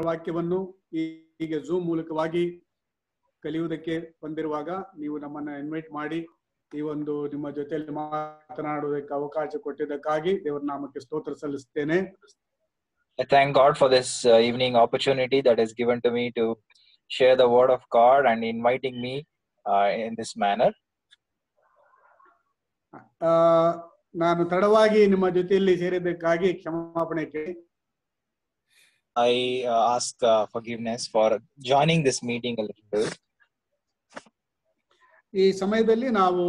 ವಾಕ್ಯವನ್ನು ಹೀಗೆ ಝೂಮ್ ಮೂಲಕವಾಗಿ ಕಲಿಯುವುದಕ್ಕೆ ಬಂದಿರುವಾಗ ನೀವು ನಮ್ಮನ್ನ ಇನ್ವೈಟ್ ಮಾಡಿ ಈ ಒಂದು ನಿಮ್ಮ ಜೊತೆಯಲ್ಲಿ ಮಾತನಾಡುವುದಕ್ಕೆ ಅವಕಾಶ ಕೊಟ್ಟಿದ್ದಕ್ಕಾಗಿ ದೇವರ ನಾಮಕ್ಕೆ ಸ್ತೋತ್ರ ಸಲ್ಲಿಸುತ್ತೇನೆ. I thank God for this evening opportunity that is given to me to share the word of God and inviting me in this manner. ನಾನು ತಡವಾಗಿ ನಿಮ್ಮ ಜೊತೆಯಲ್ಲಿ ಸೇರಿದ್ದಕ್ಕಾಗಿ ಕ್ಷಮಾಪಣೆ ಕೇಳಿ. I ask forgiveness for joining this meeting a little. ಈ ಸಮಯದಲ್ಲಿ ನಾವು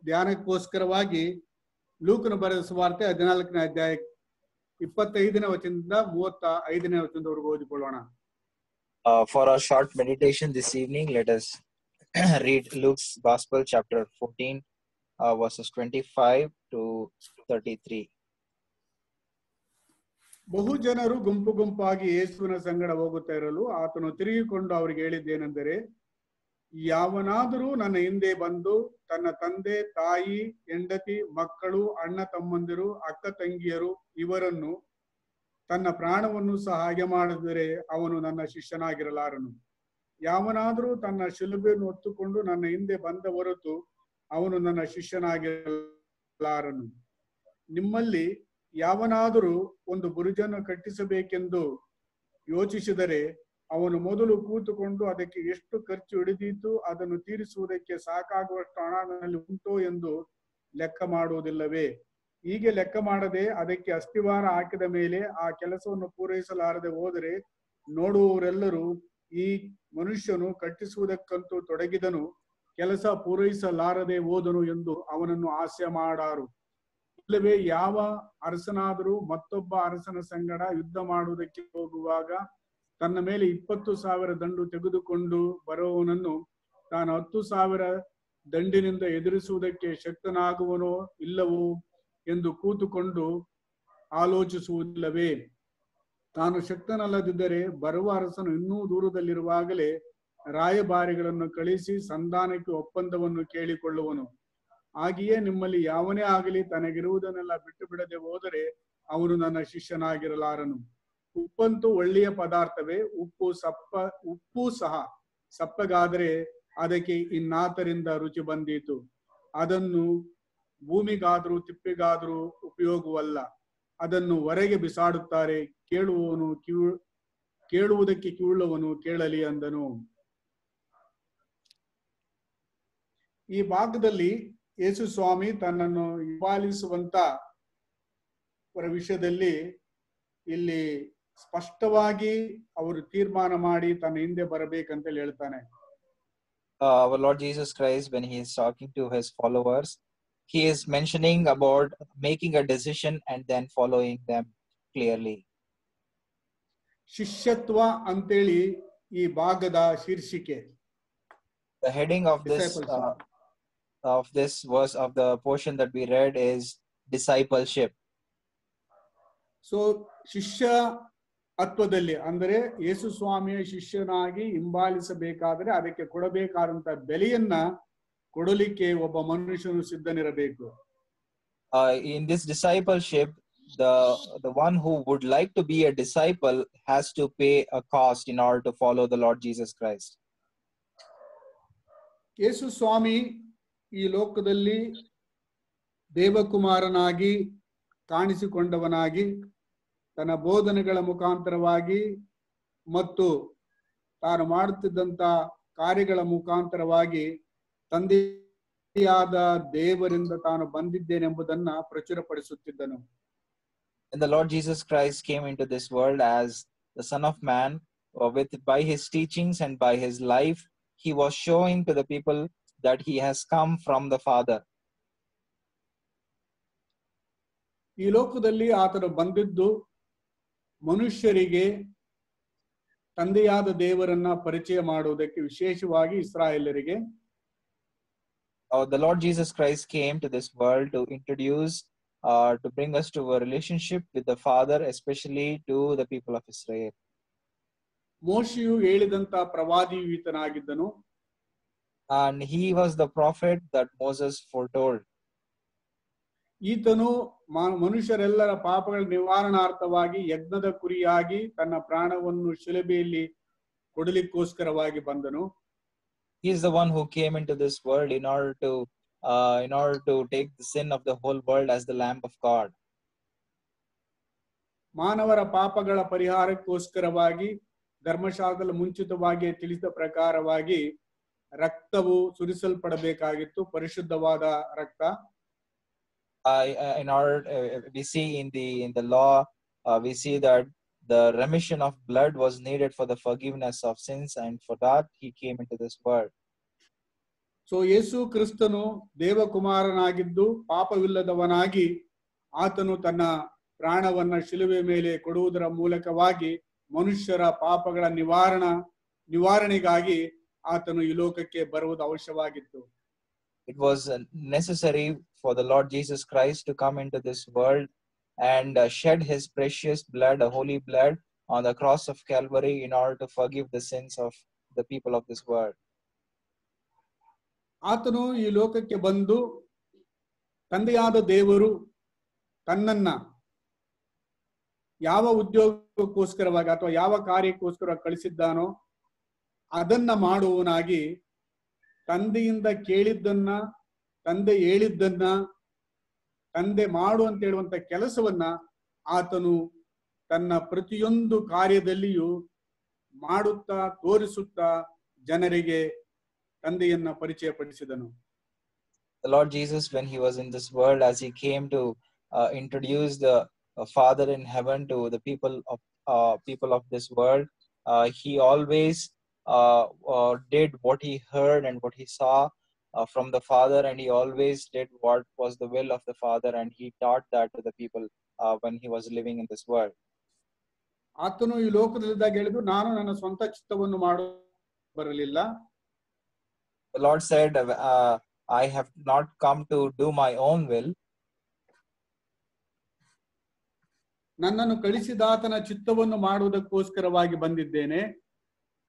ಧ್ಯಾನಕ್ಕೋಸ್ಕರವಾಗಿ ಲೂಕನ ಬರೆದ ಸುವಾರ್ತೆ 14ನೇ ಅಧ್ಯಾಯ 25ನೇ ವಚನದಿಂದ 35ನೇ ವಚನದವರೆಗೂ ಓದಿಕೊಳ್ಳೋಣ. For our short meditation this evening, let us read Luke's Gospel, chapter 14, verses 25 to 33. ಬಹು ಜನರು ಗುಂಪು ಗುಂಪಾಗಿ ಯೇಸುವಿನ ಸಂಗಡ ಹೋಗುತ್ತಾ ಇರಲು ಆತನು ತಿರುಗಿಕೊಂಡು ಅವರಿಗೆ ಹೇಳಿದ್ದೇನೆಂದರೆ, ಯಾವನಾದರೂ ನನ್ನ ಹಿಂದೆ ಬಂದು ತನ್ನ ತಂದೆ, ತಾಯಿ, ಹೆಂಡತಿ, ಮಕ್ಕಳು, ಅಣ್ಣ ತಮ್ಮಂದಿರು, ಅಕ್ಕ ತಂಗಿಯರು ಇವರನ್ನು ತನ್ನ ಪ್ರಾಣವನ್ನು ಸಹ ಹಾಗೆ ಮಾಡಿದರೆ ಅವನು ನನ್ನ ಶಿಷ್ಯನಾಗಿರಲಾರನು. ಯಾವನಾದರೂ ತನ್ನ ಶಿಲುಬೆಯನ್ನು ಹೊತ್ತುಕೊಂಡು ನನ್ನ ಹಿಂದೆ ಬಂದ ಹೊರತು ಅವನು ನನ್ನ ಶಿಷ್ಯನಾಗಿರಲಾರನು. ನಿಮ್ಮಲ್ಲಿ ಯಾವನಾದರೂ ಒಂದು ಬುರುಜನ್ನು ಕಟ್ಟಿಸಬೇಕೆಂದು ಯೋಚಿಸಿದರೆ ಅವನು ಮೊದಲು ಕೂತುಕೊಂಡು ಅದಕ್ಕೆ ಎಷ್ಟು ಖರ್ಚು ಹಿಡಿದೀತು, ಅದನ್ನು ತೀರಿಸುವುದಕ್ಕೆ ಸಾಕಾಗುವಷ್ಟು ಹಣ ನನ್ನಲ್ಲಿ ಉಂಟೋ ಎಂದು ಲೆಕ್ಕ ಮಾಡುವುದಿಲ್ಲವೇ? ಹೀಗೆ ಲೆಕ್ಕ ಮಾಡದೆ ಅದಕ್ಕೆ ಅಸ್ತಿವಾರ ಹಾಕಿದ ಮೇಲೆ ಆ ಕೆಲಸವನ್ನು ಪೂರೈಸಲಾರದೆ ಹೋದರೆ ನೋಡುವವರೆಲ್ಲರೂ ಈ ಮನುಷ್ಯನು ಕಟ್ಟಿಸುವುದಕ್ಕಂತೂ ತೊಡಗಿದನು, ಕೆಲಸ ಪೂರೈಸಲಾರದೆ ಹೋದನು ಎಂದು ಅವನನ್ನು ಹಾಸ್ಯ ಮಾಡಾರು. ಇಲ್ಲವೇ ಯಾವ ಅರಸನಾದರೂ ಮತ್ತೊಬ್ಬ ಅರಸನ ಸಂಗಡ ಯುದ್ಧ ಮಾಡುವುದಕ್ಕೆ ಹೋಗುವಾಗ ತನ್ನ ಮೇಲೆ 20,000 ದಂಡು ತೆಗೆದುಕೊಂಡು ಬರುವವನನ್ನು ತಾನು 10,000 ದಂಡಿನಿಂದ ಎದುರಿಸುವುದಕ್ಕೆ ಶಕ್ತನಾಗುವನೋ ಇಲ್ಲವೋ ಎಂದು ಕೂತುಕೊಂಡು ಆಲೋಚಿಸುವುದಿಲ್ಲವೇ? ತಾನು ಶಕ್ತನಲ್ಲದಿದ್ದರೆ ಬರುವ ಅರಸನು ಇನ್ನೂ ದೂರದಲ್ಲಿರುವಾಗಲೇ ರಾಯಭಾರಿಗಳನ್ನು ಕಳಿಸಿ ಸಂಧಾನಕ್ಕೆ ಒಪ್ಪಂದವನ್ನು ಕೇಳಿಕೊಳ್ಳುವನು. ಹಾಗೆಯೇ ನಿಮ್ಮಲ್ಲಿ ಯಾವನೇ ಆಗಲಿ ತನಗಿರುವುದನ್ನೆಲ್ಲ ಬಿಟ್ಟು ಬಿಡದೆ ಹೋದರೆ ಅವನು ನನ್ನ ಶಿಷ್ಯನಾಗಿರಲಾರನು. ಉಪ್ಪಂತೂ ಒಳ್ಳೆಯ ಪದಾರ್ಥವೇ, ಉಪ್ಪು ಸಹ ಸಪ್ಪಗಾದರೆ ಅದಕ್ಕೆ ಇನ್ನಾತರಿಂದ ರುಚಿ ಬಂದೀತು. ಅದನ್ನು ಭೂಮಿಗಾದ್ರೂ ತಿಪ್ಪಿಗಾದ್ರೂ ಉಪಯೋಗವಲ್ಲ, ಅದನ್ನು ಹೊರಗೆ ಬಿಸಾಡುತ್ತಾರೆ. ಕೇಳುವುದಕ್ಕೆ ಕಿವುಳ್ಳವನು ಕೇಳಲಿ ಅಂದನು. ಈ ಭಾಗದಲ್ಲಿ ಯೇಸು ಸ್ವಾಮಿ ತನ್ನನ್ನು ಹಿಂಬಾಲಿಸುವಂತ ವಿಷಯದಲ್ಲಿ ಇಲ್ಲಿ ಸ್ಪಷ್ಟವಾಗಿ ಅವರು ತೀರ್ಮಾನ ಮಾಡಿ ತನ್ನ ಹಿಂದೆ ಬರಬೇಕಂತ ಹೇಳ್ತಾನೆ. Our Lord Jesus Christ, when he is talking to his followers, he is mentioning about making a decision and then following them clearly. ಶಿಷ್ಯತ್ವ ಅಂತೇಳಿ ಈ ಭಾಗದ ಶೀರ್ಷಿಕೆ. The heading of this verse of the portion that we read is discipleship. So ಶಿಷ್ಯತ್ವದಲ್ಲಿ ಅಂದರೆ ಯೇಸು ಸ್ವಾಮಿಯ ಶಿಷ್ಯನಾಗಿ ಹಿಂಬಾಲಿಸಬೇಕಾದ್ರೆ ಅದಕ್ಕೆ ಕೊಡಬೇಕಾದಂತ ಬೆಲೆಯನ್ನ ಕೊಡಲಿಕ್ಕೆ ಒಬ್ಬ ಮನುಷ್ಯನು ಸಿದ್ಧನಿರಬೇಕು. In this discipleship, the one who would like to be a disciple has to pay a cost in order to follow the Lord Jesus Christ. ಯೇಸು ಸ್ವಾಮಿ ಈ ಲೋಕದಲ್ಲಿ ದೇವಕುಮಾರನಾಗಿ ಕಾಣಿಸಿಕೊಂಡವನಾಗಿ ತನ್ನ ಬೋಧನೆಗಳ ಮುಖಾಂತರವಾಗಿ ಮತ್ತು ತಾನು ಮಾಡುತ್ತಿದ್ದಂತ ಕಾರ್ಯಗಳ ಮುಖಾಂತರವಾಗಿ ತಂದೆಯಾದ ದೇವರಿಂದ ತಾನು ಬಂದಿದ್ದೇನೆಂಬುದನ್ನ ಪ್ರಚುರಪಡಿಸುತ್ತಿದ್ದನು. And the Lord Jesus Christ came into this world as the Son of Man. By his teachings and by his life, he was showing to the people that he has come from the Father. ಈ ಲೋಕದಲ್ಲಿ ಆತನು ಬಂದಿದ್ದು ಮನುಷ್ಯರಿಗೆ ತಂದೆಯಾದ ದೇವರನ್ನ ಪರಿಚಯ ಮಾಡುವುದಕ್ಕೆ, ವಿಶೇಷವಾಗಿ ಇಸ್ರಾಯೇಲರಿಗೆ. The Lord Jesus Christ came to this world to introduce, to bring us to a relationship with the Father, especially to the people of Israel. ಮೋಶೆಯು ಹೇಳಿದಂತ ಪ್ರವಾದಿಯುತನಾಗಿದ್ದನು. And he was the prophet that Moses foretold. ಈತನು ಮನುಷ್ಯರೆಲ್ಲರ ಪಾಪಗಳ ನಿವಾರಣಾರ್ಥವಾಗಿ ಯಜ್ಞದ ಕುರಿಯಾಗಿ ತನ್ನ ಪ್ರಾಣವನ್ನು ಶಿಲುಬೆಯಲ್ಲಿ ಕೊಡಲಿಕ್ಕೋಸ್ಕರವಾಗಿ ಬಂದನು. He is the one who came into this world in order to take the sin of the whole world as the Lamb of God. ಮಾನವರ ಪಾಪಗಳ ಪರಿಹಾರಕ್ಕೋಸ್ಕರವಾಗಿ ಧರ್ಮಶಾಸ್ತ್ರದಲ್ಲಿ ಮುಂಚಿತವಾಗಿ ತಿಳಿಸಿದ ಪ್ರಕಾರವಾಗಿ ರಕ್ತವು ಸುರಿಸಲ್ಪಡಬೇಕಾಗಿತ್ತು, ಪರಿಶುದ್ಧವಾದ ರಕ್ತ. In order, we see in the law, we see that the remission of blood was needed for the forgiveness of sins, and for that he came into this world. So Yesu ಕ್ರಿಸ್ತನು ದೇವಕುಮಾರನಾಗಿದ್ದು ಪಾಪವಿಲ್ಲದವನಾಗಿ ಆತನು ತನ್ನ ಪ್ರಾಣವನ್ನ ಶಿಲುಬೆ ಮೇಲೆ ಕೊಡುವುದರ ಮೂಲಕವಾಗಿ ಮನುಷ್ಯರ ಪಾಪಗಳ ನಿವಾರಣೆಗಾಗಿ ಆತನು ಈ ಲೋಕಕ್ಕೆ ಬರುವುದು ಅವಶ್ಯವಾಗಿತ್ತು. It was necessary for the Lord Jesus Christ to come into this world and shed his precious blood, a holy blood, on the cross of Calvary in order to forgive the sins of the people of this world. ಆತನು ಈ ಲೋಕಕ್ಕೆ ಬಂದು ತಂದೆಯಾದ ದೇವರು ತನ್ನನ್ನ ಯಾವ ಉದ್ಯೋಗಕ್ಕೋಸ್ಕರವಾಗಿ ಅಥವಾ ಯಾವ ಕಾರ್ಯಕ್ಕೋಸ್ಕರ ಕಳಿಸಿದ್ದಾನೋ ಅದನ್ನ ಮಾಡುವವನಾಗಿ ತಂದೆಯಿಂದ ಕೇಳಿದ್ದನ್ನ, ತಂದೆ ಹೇಳಿದ್ದನ್ನ, ತಂದೆ ಮಾಡು ಅಂತ ಹೇಳುವಂತ ಕೆಲಸವನ್ನ ಆತನು ತನ್ನ ಪ್ರತಿಯೊಂದು ಕಾರ್ಯದಲ್ಲಿಯೂ ಮಾಡುತ್ತಾ ತೋರಿಸುತ್ತಾ ಜನರಿಗೆ ತಂದೆಯನ್ನ ಪರಿಚಯಪಡಿಸಿದನು. The Lord Jesus, when he was in this world, as he came to introduce the Father in heaven to the people of this world, he always did what he heard and what he saw from the Father, and he always did what was the will of the Father, and he taught that to the people when he was living in this world. ಆತನು ಈ ಲೋಕದಲ್ಲಿದ್ದಾಗ ಹೇಳಿದ್ದು, ನಾನು ನನ್ನ ಸ್ವಂತ ಚಿತ್ತವನ್ನು ಮಾಡಲು ಬರಲಿಲ್ಲ. The Lord said, I have not come to do my own will. ನನ್ನನ್ನು ಕಳಿಸಿದಾತನ ಚಿತ್ತವನ್ನು ಮಾಡುವುದಕ್ಕೋಸ್ಕರವಾಗಿ ಬಂದಿದ್ದೇನೆ.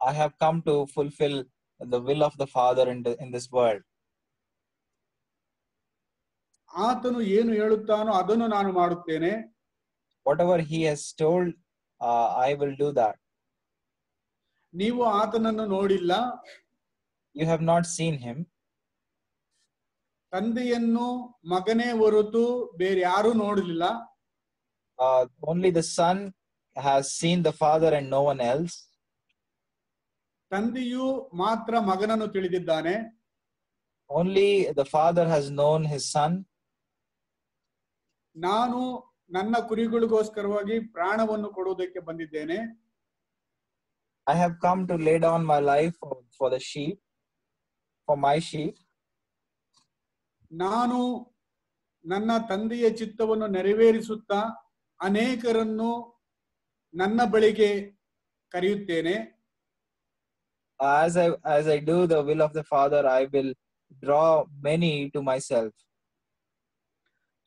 I have come to fulfill the will of the Father in this world. ಆತನು ಏನು ಹೇಳುತ್ತಾನೋ ಅದನ್ನು ನಾನು ಮಾಡುತ್ತೇನೆ. Whatever he has told, I will do that. ನೀವು ಆತನನ್ನು ನೋಡಿಲ್ಲ. You have not seen him. ತಂದೆಯನ್ನು ಮಗನೇ ಹೊರತು ಬೇರೆ ಯಾರೂ ನೋಡಲಿಲ್ಲ. Only the Son has seen the Father and no one else. ತಂದೆಯು ಮಾತ್ರ ಮಗನನ್ನು ತಿಳಿದಿದ್ದಾನೆ. Only the Father has known his Son. ನಾನು ನನ್ನ ಕುರಿಗಳಿಗೋಸ್ಕರವಾಗಿ ಪ್ರಾಣವನ್ನು ಕೊಡುವುದಕ್ಕೆ ಬಂದಿದ್ದೇನೆ. I have come to lay down my life for the sheep, for my sheep. ನಾನು ನನ್ನ ತಂದೆಯ ಚಿತ್ತವನ್ನು ನೆರವೇರಿಸುತ್ತಾ ಅನೇಕರನ್ನು ನನ್ನ ಬಳಿಗೆ ಕರೆಯುತ್ತೇನೆ. As I do the will of the Father, I will draw many to myself.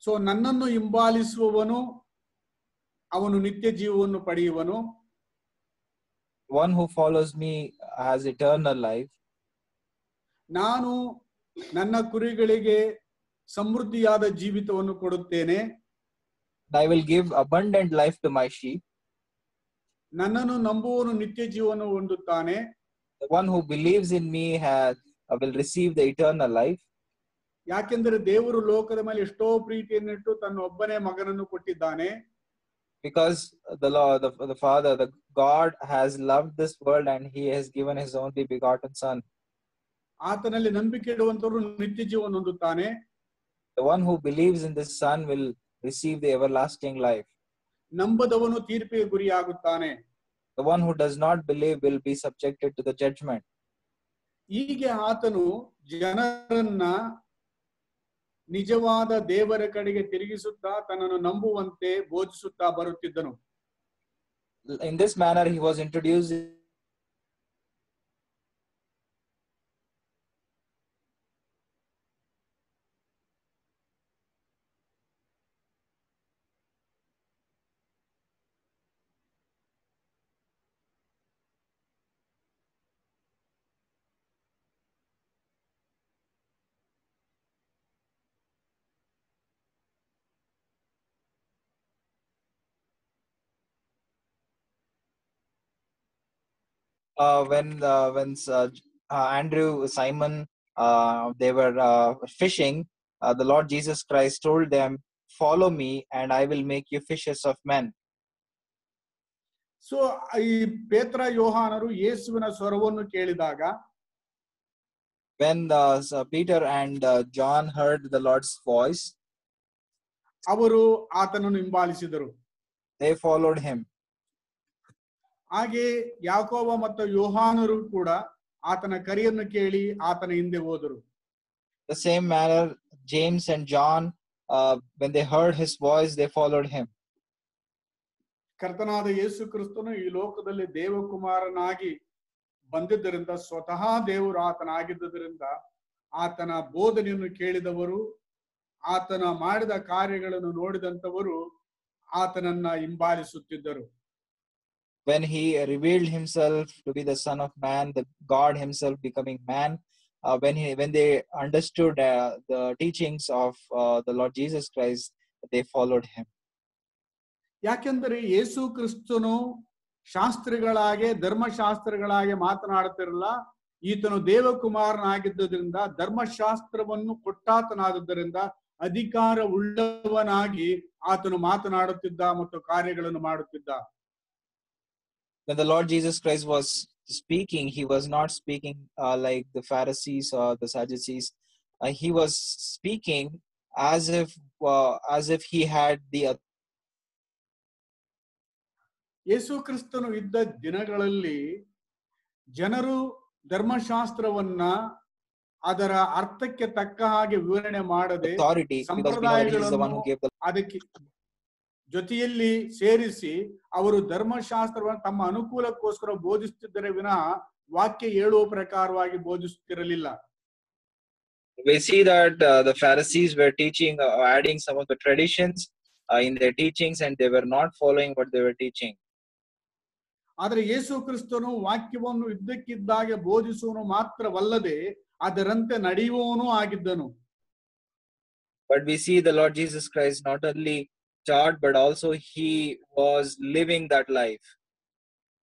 So ನನ್ನನ್ನು ಹಿಂಬಾಲಿಸುವವನು ಅವನು ನಿತ್ಯ ಜೀವವನ್ನು ಪಡೆಯುವನು. One who follows me has eternal life. ನಾನು ನನ್ನ ಕುರಿಗಳಿಗೆ ಸಮೃದ್ಧಿಯಾದ ಜೀವಿತವನ್ನು ಕೊಡುತ್ತೇನೆ. I will give abundant life to my sheep. ನನ್ನನ್ನು ನಂಬುವವನು ನಿತ್ಯ ಜೀವವನ್ನು ಹೊಂದುತ್ತಾನೆ. The one who believes in me will receive the eternal life. ಯಾಕೆಂದರೆ ದೇವರು ಲೋಕದ ಮೇಲೆ ಎಷ್ಟೋ ಪ್ರೀತಿಯನ್ನಿಟ್ಟು ತನ್ನ ಒಬ್ಬನೇ ಮಗನನ್ನು ಕೊಟ್ಟಿದ್ದಾನೆ. Because the Father, the God has loved this world and he has given his only begotten Son. ಆತನಲ್ಲಿ ನಂಬಿಕೆ ಇಡುವಂತವರು ನಿತ್ಯ ಜೀವನ ಹೊಂದುತ್ತಾನೆ. The one who believes in this Son will receive the everlasting life. ನಂಬದವನು ತೀರ್ಪಿಗೆ ಗುರಿಯಾಗುತ್ತಾನೆ. The one who does not believe will be subjected to the judgment. ಹೀಗೆ ಆತನು ಜನರನ್ನ ನಿಜವಾದ ದೇವರ ಕಡೆಗೆ ತಿರುಗಿಸುತ್ತಾ ತನ್ನನ್ನು ನಂಬುವಂತೆ ಬೋಧಿಸುತ್ತಾ ಬರುತ್ತಿದ್ದನು. In this manner he was introduced when Andrew, Simon, they were fishing, the Lord Jesus Christ told them, "Follow me, and I will make you fishers of men." So ಈ ಪೇತ್ರ ಯೋಹಾನರು ಯೇಸುವಿನ ಸ್ವರವನ್ನು ಕೇಳಿದಾಗ, When Peter and John heard the Lord's voice, ಅವರು ಆತನನ್ನು ಹಿಂಬಾಲಿಸಿದರು. they followed him. ಹಾಗೆ ಯಾಕೋಬ ಮತ್ತು ಯೋಹಾನರು ಕೂಡ ಆತನ ಕರೆಯನ್ನು ಕೇಳಿ ಆತನ ಹಿಂದೆ ಹೋದರು. The same manner, James and John, when they heard his voice, they followed him. ಕರ್ತನಾದ ಯೇಸು ಕ್ರಿಸ್ತನು ಈ ಲೋಕದಲ್ಲಿ ದೇವಕುಮಾರನಾಗಿ ಬಂದಿದ್ದರಿಂದ, ಸ್ವತಃ ದೇವರು ಆತನಾಗಿದ್ದರಿಂದ, ಆತನ ಬೋಧನೆಯನ್ನು ಕೇಳಿದವರು, ಆತನ ಮಾಡಿದ ಕಾರ್ಯಗಳನ್ನು ನೋಡಿದಂತವರು ಆತನನ್ನ ಹಿಂಬಾಲಿಸುತ್ತಿದ್ದರು. When he revealed himself to be the Son of Man, the God himself becoming man, when they understood the teachings of the Lord Jesus Christ, they followed him. ಯಾಕೆಂದರೆ ಯೇಸು ಕ್ರಿಸ್ತನು ಶಾಸ್ತ್ರಿಗಳಾಗೆ, ಧರ್ಮಶಾಸ್ತ್ರಗಳಾಗೆ ಮಾತನಾಡುತ್ತಿರಲ್ಲ. ಈತನು ದೇವಕುಮಾರನಾಗಿದ್ದರಿಂದ, ಧರ್ಮಶಾಸ್ತ್ರವನ್ನು ಕೊಟ್ಟಾತನಾದದ್ದರಿಂದ ಅಧಿಕಾರ ಉಳ್ಳವನಾಗಿ ಆತನು ಮಾತನಾಡುತ್ತಿದ್ದ ಮತ್ತು ಕಾರ್ಯಗಳನ್ನು ಮಾಡುತ್ತಿದ್ದ. When the Lord Jesus Christ was speaking, he was not speaking like the Pharisees or the Sadducees. He was speaking as if he had the. ಯೇಸು ಕ್ರಿಸ್ತನು ಇದ್ದ ದಿನಗಳಲ್ಲಿ ಜನರು ಧರ್ಮಶಾಸ್ತ್ರವನ್ನ ಅದರ ಅರ್ಥಕ್ಕೆ ತಕ್ಕ ಹಾಗೆ ವಿವರಣೆ ಮಾಡದೆ ಸಂಪ್ರದಾಯಗಳನ್ನು ಅದಕ್ಕೆ ಜೊತೆಯಲ್ಲಿ ಸೇರಿಸಿ ಅವರು ಧರ್ಮಶಾಸ್ತ್ರವನ್ನು ತಮ್ಮ ಅನುಕೂಲಕ್ಕೋಸ್ಕರ ಬೋಧಿಸುತ್ತಿದ್ದರೆ ವಿನಃ ವಾಕ್ಯ ಹೇಳುವ ಪ್ರಕಾರವಾಗಿ ಬೋಧಿಸುತ್ತಿರಲಿಲ್ಲ. We see that the Pharisees were teaching, adding some of the traditions in their teachings, and they were not following what they were teaching. ಆದರೆ ಯೇಸು ಕ್ರಿಸ್ತನು ವಾಕ್ಯವನ್ನು ಇದ್ದಕ್ಕಿದ್ದಾಗೆ ಬೋಧಿಸುವನು ಮಾತ್ರವಲ್ಲದೆ ಅದರಂತೆ ನಡೆಯುವವನೂ ಆಗಿದ್ದನು. But we see the Lord Jesus Christ not only taught, but also he was living that life.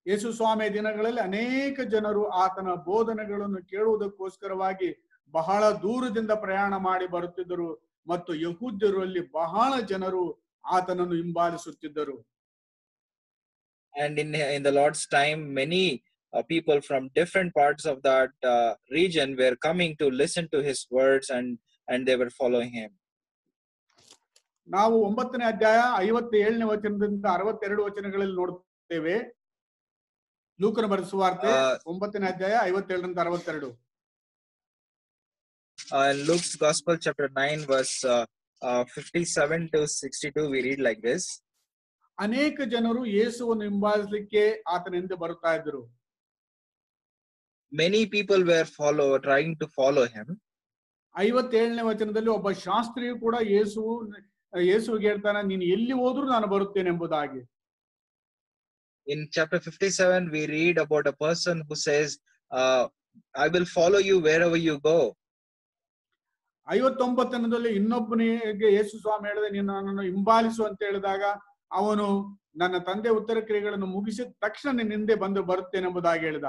ಯೇಸು ಸ್ವಾಮಿ ದಿನಗಳಲ್ಲಿ ಅನೇಕ ಜನರು ಆತನ ಬೋಧನೆಗಳನ್ನು ಕೇಳುವುದಕ್ಕೋಸ್ಕರವಾಗಿ ಬಹಳ ದೂರದಿಂದ ಪ್ರಯಾಣ ಮಾಡಿ ಬರುತ್ತಿದ್ದರು ಮತ್ತು ಯಹೂದ್ಯರಲ್ಲಿ ಬಹಳ ಜನರು ಆತನನ್ನು ಹಿಂಬಾಲಿಸುತ್ತಿದ್ದರು. And in the Lord's time, many people from different parts of that region were coming to listen to his words, and they were following him. ನಾವು 9ನೇ ಅಧ್ಯಾಯ 57ನೇ ವಚನದಿಂದ 62 ವಚನಗಳಲ್ಲಿ ನೋಡುತ್ತೇವೆ. ಲೂಕನ ಬರೆದ ಸುವಾರ್ತೆ 9ನೇ ಅಧ್ಯಾಯ 57ರಿಂದ 62. Luke's Gospel, chapter 9, verse 57 to 62, we read like this. ಅನೇಕ ಜನರು ಯೇಸುವನ್ನು ಹಿಂಬಾಲಿಸಲಿಕ್ಕೆ ಆತನ ಹಿಂದೆ ಬರುತ್ತಾ ಇದ್ದರು. Many people were trying to follow him. 57ನೇ ವಚನದಲ್ಲಿ ಒಬ್ಬ ಶಾಸ್ತ್ರಿಯು ಕೂಡ ಯೇಸುವಿಗೆ ಹೇಳ್ತಾನೆ, ನೀನು ಎಲ್ಲಿ ಹೋದ್ರೂ ನಾನು ಬರುತ್ತೇನೆ ಎಂಬುದಾಗಿ. In chapter 57, we read about a person who says, I will follow you wherever you go. 59ನೇದಲ್ಲಿ ಇನ್ನೊಬ್ಬನಿಗೆ ಯೇಸು ಸ್ವಾಮಿ ಹೇಳಿದೆ, ನೀನು ನನ್ನನ್ನು ಹಿಂಬಾಲಿಸು ಅಂತ ಹೇಳಿದಾಗ ಅವನು ನನ್ನ ತಂದೆ ಉತ್ತರ ಕ್ರಿಯೆಗಳನ್ನು ಮುಗಿಸಿದ ತಕ್ಷಣ ನಿನ್ನ ಹಿಂದೆ ಬಂದು ಬರುತ್ತೇನೆ ಎಂಬುದಾಗಿ ಹೇಳಿದ.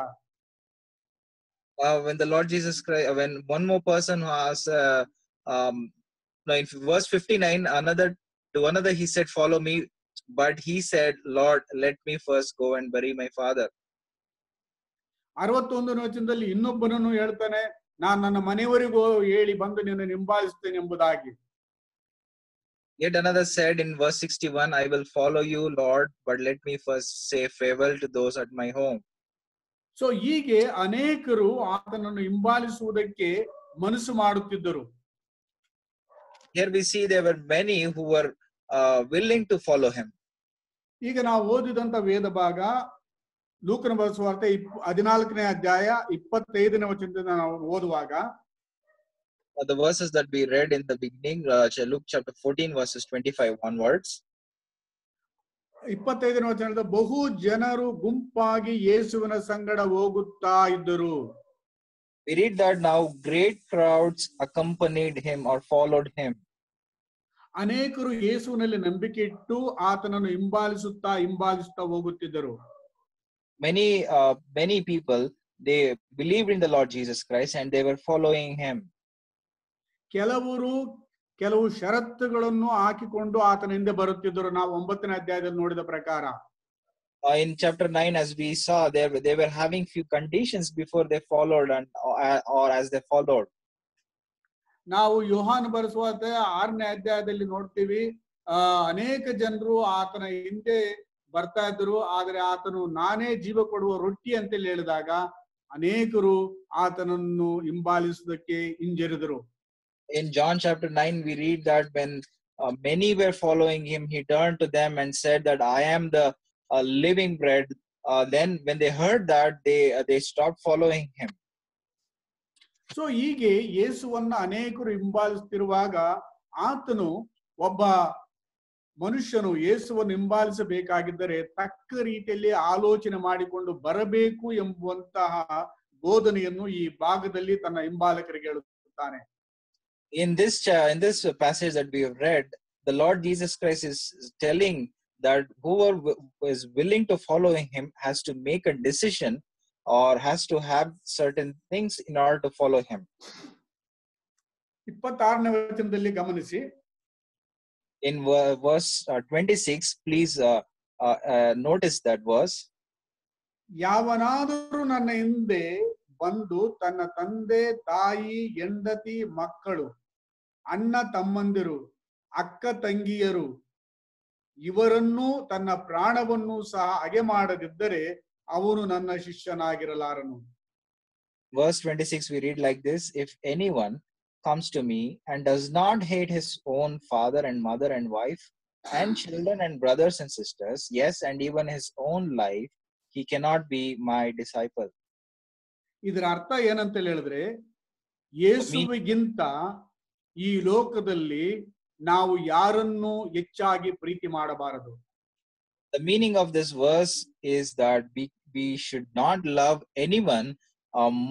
When the Lord Jesus Christ, when one more person who asked, in verse 59, to another he said, follow me, but he said, Lord, let me first go and bury my father. 61ನೇ ವಚನದಲ್ಲಿ ಇನ್ನೊಬ್ಬನನ್ನು ಹೇಳ್ತಾನೆ, ನಾನು ನನ್ನ ಮನೆಯವರಿಗೂ ಹೇಳಿ ಬಂದು ನಿನ್ನನ್ನು ಹಿಂಬಾಲಿಸುತ್ತೇನೆ ಎಂಬುದಾಗಿ. Yet another said in verse 61, I will follow you, Lord, but let me first say farewell to those at my home. So ಹೀಗೆ ಅನೇಕರು ಆತನನ್ನು ಹಿಂಬಾಲಿಸುವುದಕ್ಕೆ ಮನಸ್ಸು ಮಾಡುತ್ತಿದ್ದರು. Here we see there were many who were willing to follow him. ಈಗ ನಾವು ಓದಿದಂತ ವೇದ ಭಾಗ ಲೂಕನ ಬರೆದ ಸುವಾರ್ತೆ 14ನೇ ಅಧ್ಯಾಯ 25ನೇ ವಚನದಿಂದ ನಾವು ಓದುವಾಗ, the verses that we read in the beginning, Luke chapter 14 verses 25 onwards. 25ನೇ ವಚನದ ಬಹು ಜನರು ಗುಂಪಾಗಿ ಯೇಸುವಿನ ಸಂಗಡ ಹೋಗುತ್ತಾ ಇದ್ದರು. We read that now great crowds accompanied him or followed him. ಅನೇಕರು ಯೇಸುವಿನಲ್ಲಿ ನಂಬಿಕೆ ಇಟ್ಟು ಆತನನ್ನು ಹಿಂಬಾಲಿಸುತ್ತಾ ಹೋಗುತ್ತಿದ್ದರು. many people, they believed in the Lord Jesus Christ and they were following him. ಕೆಲವು ಷರತ್ತುಗಳನ್ನು ಹಾಕಿಕೊಂಡು ಆತನ ಹಿಂದೆ ಬರುತ್ತಿದ್ದರು. ನಾವು 9ನೇ ಅಧ್ಯಾಯದಲ್ಲಿ ನೋಡಿದ ಪ್ರಕಾರ In chapter 9, as we saw, they were having few conditions before they followed or as they followed. ನಾವು ಯೋಹಾನ ಬರೆಸುವಾರ್ತೆ 6ನೇ ಅಧ್ಯಾಯದಲ್ಲಿ ನೋಡ್ತೀವಿ, ಅನೇಕ ಜನರು ಆತನ ಹಿಂದೆ ಬರ್ತಾ ಇದ್ರು. ಆದ್ರೆ ಆತನು ನಾನೇ ಜೀವ ಕೊಡುವ ರೊಟ್ಟಿ ಅಂತೇಳಿ ಹೇಳಿದಾಗ ಅನೇಕರು ಆತನನ್ನು ಹಿಂಬಾಲಿಸುವುದಕ್ಕೆ ಹಿಂಜರಿದರು. In John chapter 9, we read that when many were following him, he turned to them and said that I am the living bread. Then when they heard that, they stopped following him. So ಹೀಗೆ ಯೇಸುವನ್ನ ಅನೇಕರು ಹಿಂಬಾಲಿಸುತ್ತಿರುವಾಗ ಆತನು ಒಬ್ಬ ಮನುಷ್ಯನು ಯೇಸುವನ್ನು ಹಿಂಬಾಲಿಸಬೇಕಾಗಿದ್ದರೆ ತಕ್ಕ ರೀತಿಯಲ್ಲಿ ಆಲೋಚನೆ ಮಾಡಿಕೊಂಡು ಬರಬೇಕು ಎಂಬುವಂತಹ ಬೋಧನೆಯನ್ನು ಈ ಭಾಗದಲ್ಲಿ ತನ್ನ ಹಿಂಬಾಲಕರಿಗೆ ಹೇಳುತ್ತಾನೆ. In this passage that we have read, the Lord Jesus Christ is telling that whoever is willing to follow him has to make a decision or has to have certain things in order to follow him. 26ನೇ ವಚನದಲ್ಲಿ ಗಮನಿಸಿ. In verse 26, please notice that verse. ಯಾವನಾದರೂ ನನ್ನ ಹಿಂದೆ ಬಂದು ತನ್ನ ತಂದೆ ತಾಯಿ ಹೆಂಡತಿ ಮಕ್ಕಳು ಅಣ್ಣ ತಮ್ಮಂದಿರು ಅಕ್ಕ ತಂಗಿಯರು ಇವರನ್ನೂ ತನ್ನ ಪ್ರಾಣವನ್ನು ಸಹ ಹಗೆ ಮಾಡದಿದ್ದರೆ ಅವನು ನನ್ನ ಶಿಷ್ಯನಾಗಿರಲಾರನು. Verse 26 we read like this: if anyone comes to me and does not hate his own father and mother and wife and children and brothers and sisters, yes, and even his own life, he cannot be my disciple. ಇದರ ಅರ್ಥ ಏನಂತ ಹೇಳಿದ್ರೆ, ಯೇಸುವಿಗಿಂತ ಈ ಲೋಕದಲ್ಲಿ ನಾವು ಯಾರನ್ನು ಹೆಚ್ಚಾಗಿ ಪ್ರೀತಿ ಮಾಡಬಾರದು. The meaning of this verse is that we should not love anyone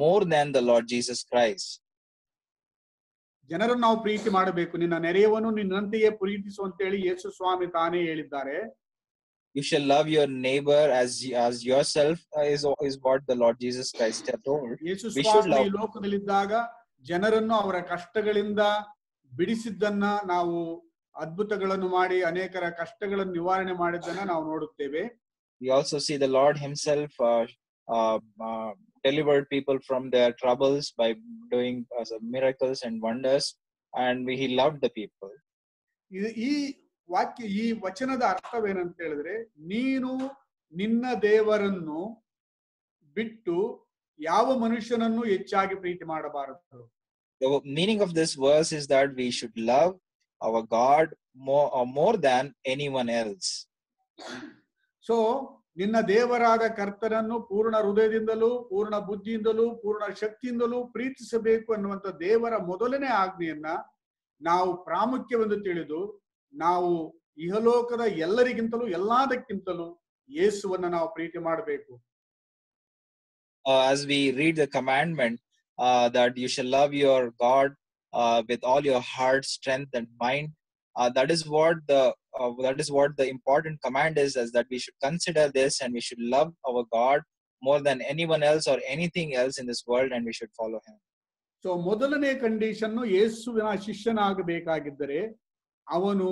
more than the Lord Jesus Christ. ಜನರನ್ನು ನಾವು ಪ್ರೀತಿ ಮಾಡಬೇಕು. ನಿನ್ನ ನೆರೆಯವನು ನಿನ್ನಂತೆಯೇ ಪ್ರೀತಿಸು ಅಂತೇಳಿ ಯೇಸು ಸ್ವಾಮಿ ತಾನೇ ಹೇಳಿದ್ದಾರೆ. You shall love your neighbor as yourself is what the Lord Jesus Christ told. ಯೇಸು ಸ್ವಾಮಿ ಈ ಲೋಕದಲ್ಲಿದ್ದಾಗ ಜನರನ್ನು ಅವರ ಕಷ್ಟಗಳಿಂದ ಬಿಡಿಸಿದ್ದನ್ನ ನಾವು ಅದ್ಭುತಗಳನ್ನು ಮಾಡಿ ಅನೇಕರ ಕಷ್ಟಗಳನ್ನು ನಿವಾರಣೆ ಮಾಡಿದ್ದನ್ನ ನಾವು ನೋಡುತ್ತೇವೆ. We also see the Lord himself delivered people from their troubles by doing miracles and wonders, and he loved the people. ಈ ವಚನದ ಅರ್ಥವೇನಂತ ಹೇಳಿದ್ರೆ, ನೀನು ನಿನ್ನ ದೇವರನ್ನು ಬಿಟ್ಟು ಯಾವ ಮನುಷ್ಯನನ್ನು ಹೆಚ್ಚಾಗಿ ಪ್ರೀತಿ ಮಾಡಬಾರದು. The meaning of this verse is that we should love our God more than anyone else. So ನಿನ್ನ ದೇವರಾದ ಕರ್ತನನ್ನು ಪೂರ್ಣ ಹೃದಯದಿಂದಲೂ ಪೂರ್ಣ ಬುದ್ಧಿಯಿಂದಲೂ ಪೂರ್ಣ ಶಕ್ತಿಯಿಂದಲೂ ಪ್ರೀತಿಸಬೇಕು ಅನ್ನುವಂಥ ದೇವರ ಮೊದಲನೇ ಆಜ್ಞೆಯನ್ನ ನಾವು ಪ್ರಾಮುಖ್ಯವೆಂದು ತಿಳಿದು ನಾವು ಇಹಲೋಕದ ಎಲ್ಲರಿಗಿಂತಲೂ ಎಲ್ಲದಕ್ಕಿಂತಲೂ ಯೇಸುವನ್ನ ನಾವು ಪ್ರೀತಿ ಮಾಡಬೇಕು. As we read the commandment that you shall love your God with all your heart, strength, and mind, that is what the important command is that we should consider this and we should love our God more than anyone else or anything else in this world, and we should follow him. So ಮೊದಲನೇ condition, ಯೇಸುವಿನ ಶಿಷ್ಯನಾಗಬೇಕಾಗಿದ್ದರೆ ಅವನು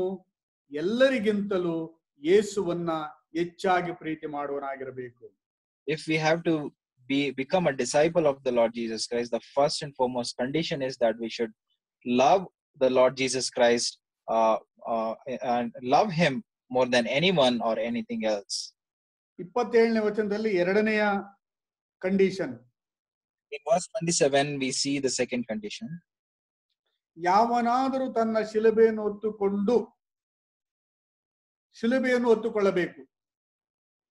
ಎಲ್ಲರಿಗಿಂತಲೂ ಯೇಸುವನ್ನ ಹೆಚ್ಚಾಗಿ ಪ್ರೀತಿ ಮಾಡುವನಾಗಿರಬೇಕು. If we have to become a disciple of the Lord Jesus Christ, the first and foremost condition is that we should love the Lord Jesus Christ and love him more than anyone or anything else. 27ನೇ ವಚನದಲ್ಲಿ ಎರಡನೆಯ condition. In verse 27 we see the second condition. ಯಾವನಾದರೂ ತನ್ನ ಶಿಲುಬೆಯನ್ನು ಹೊತ್ತುಕೊಳ್ಳಬೇಕು.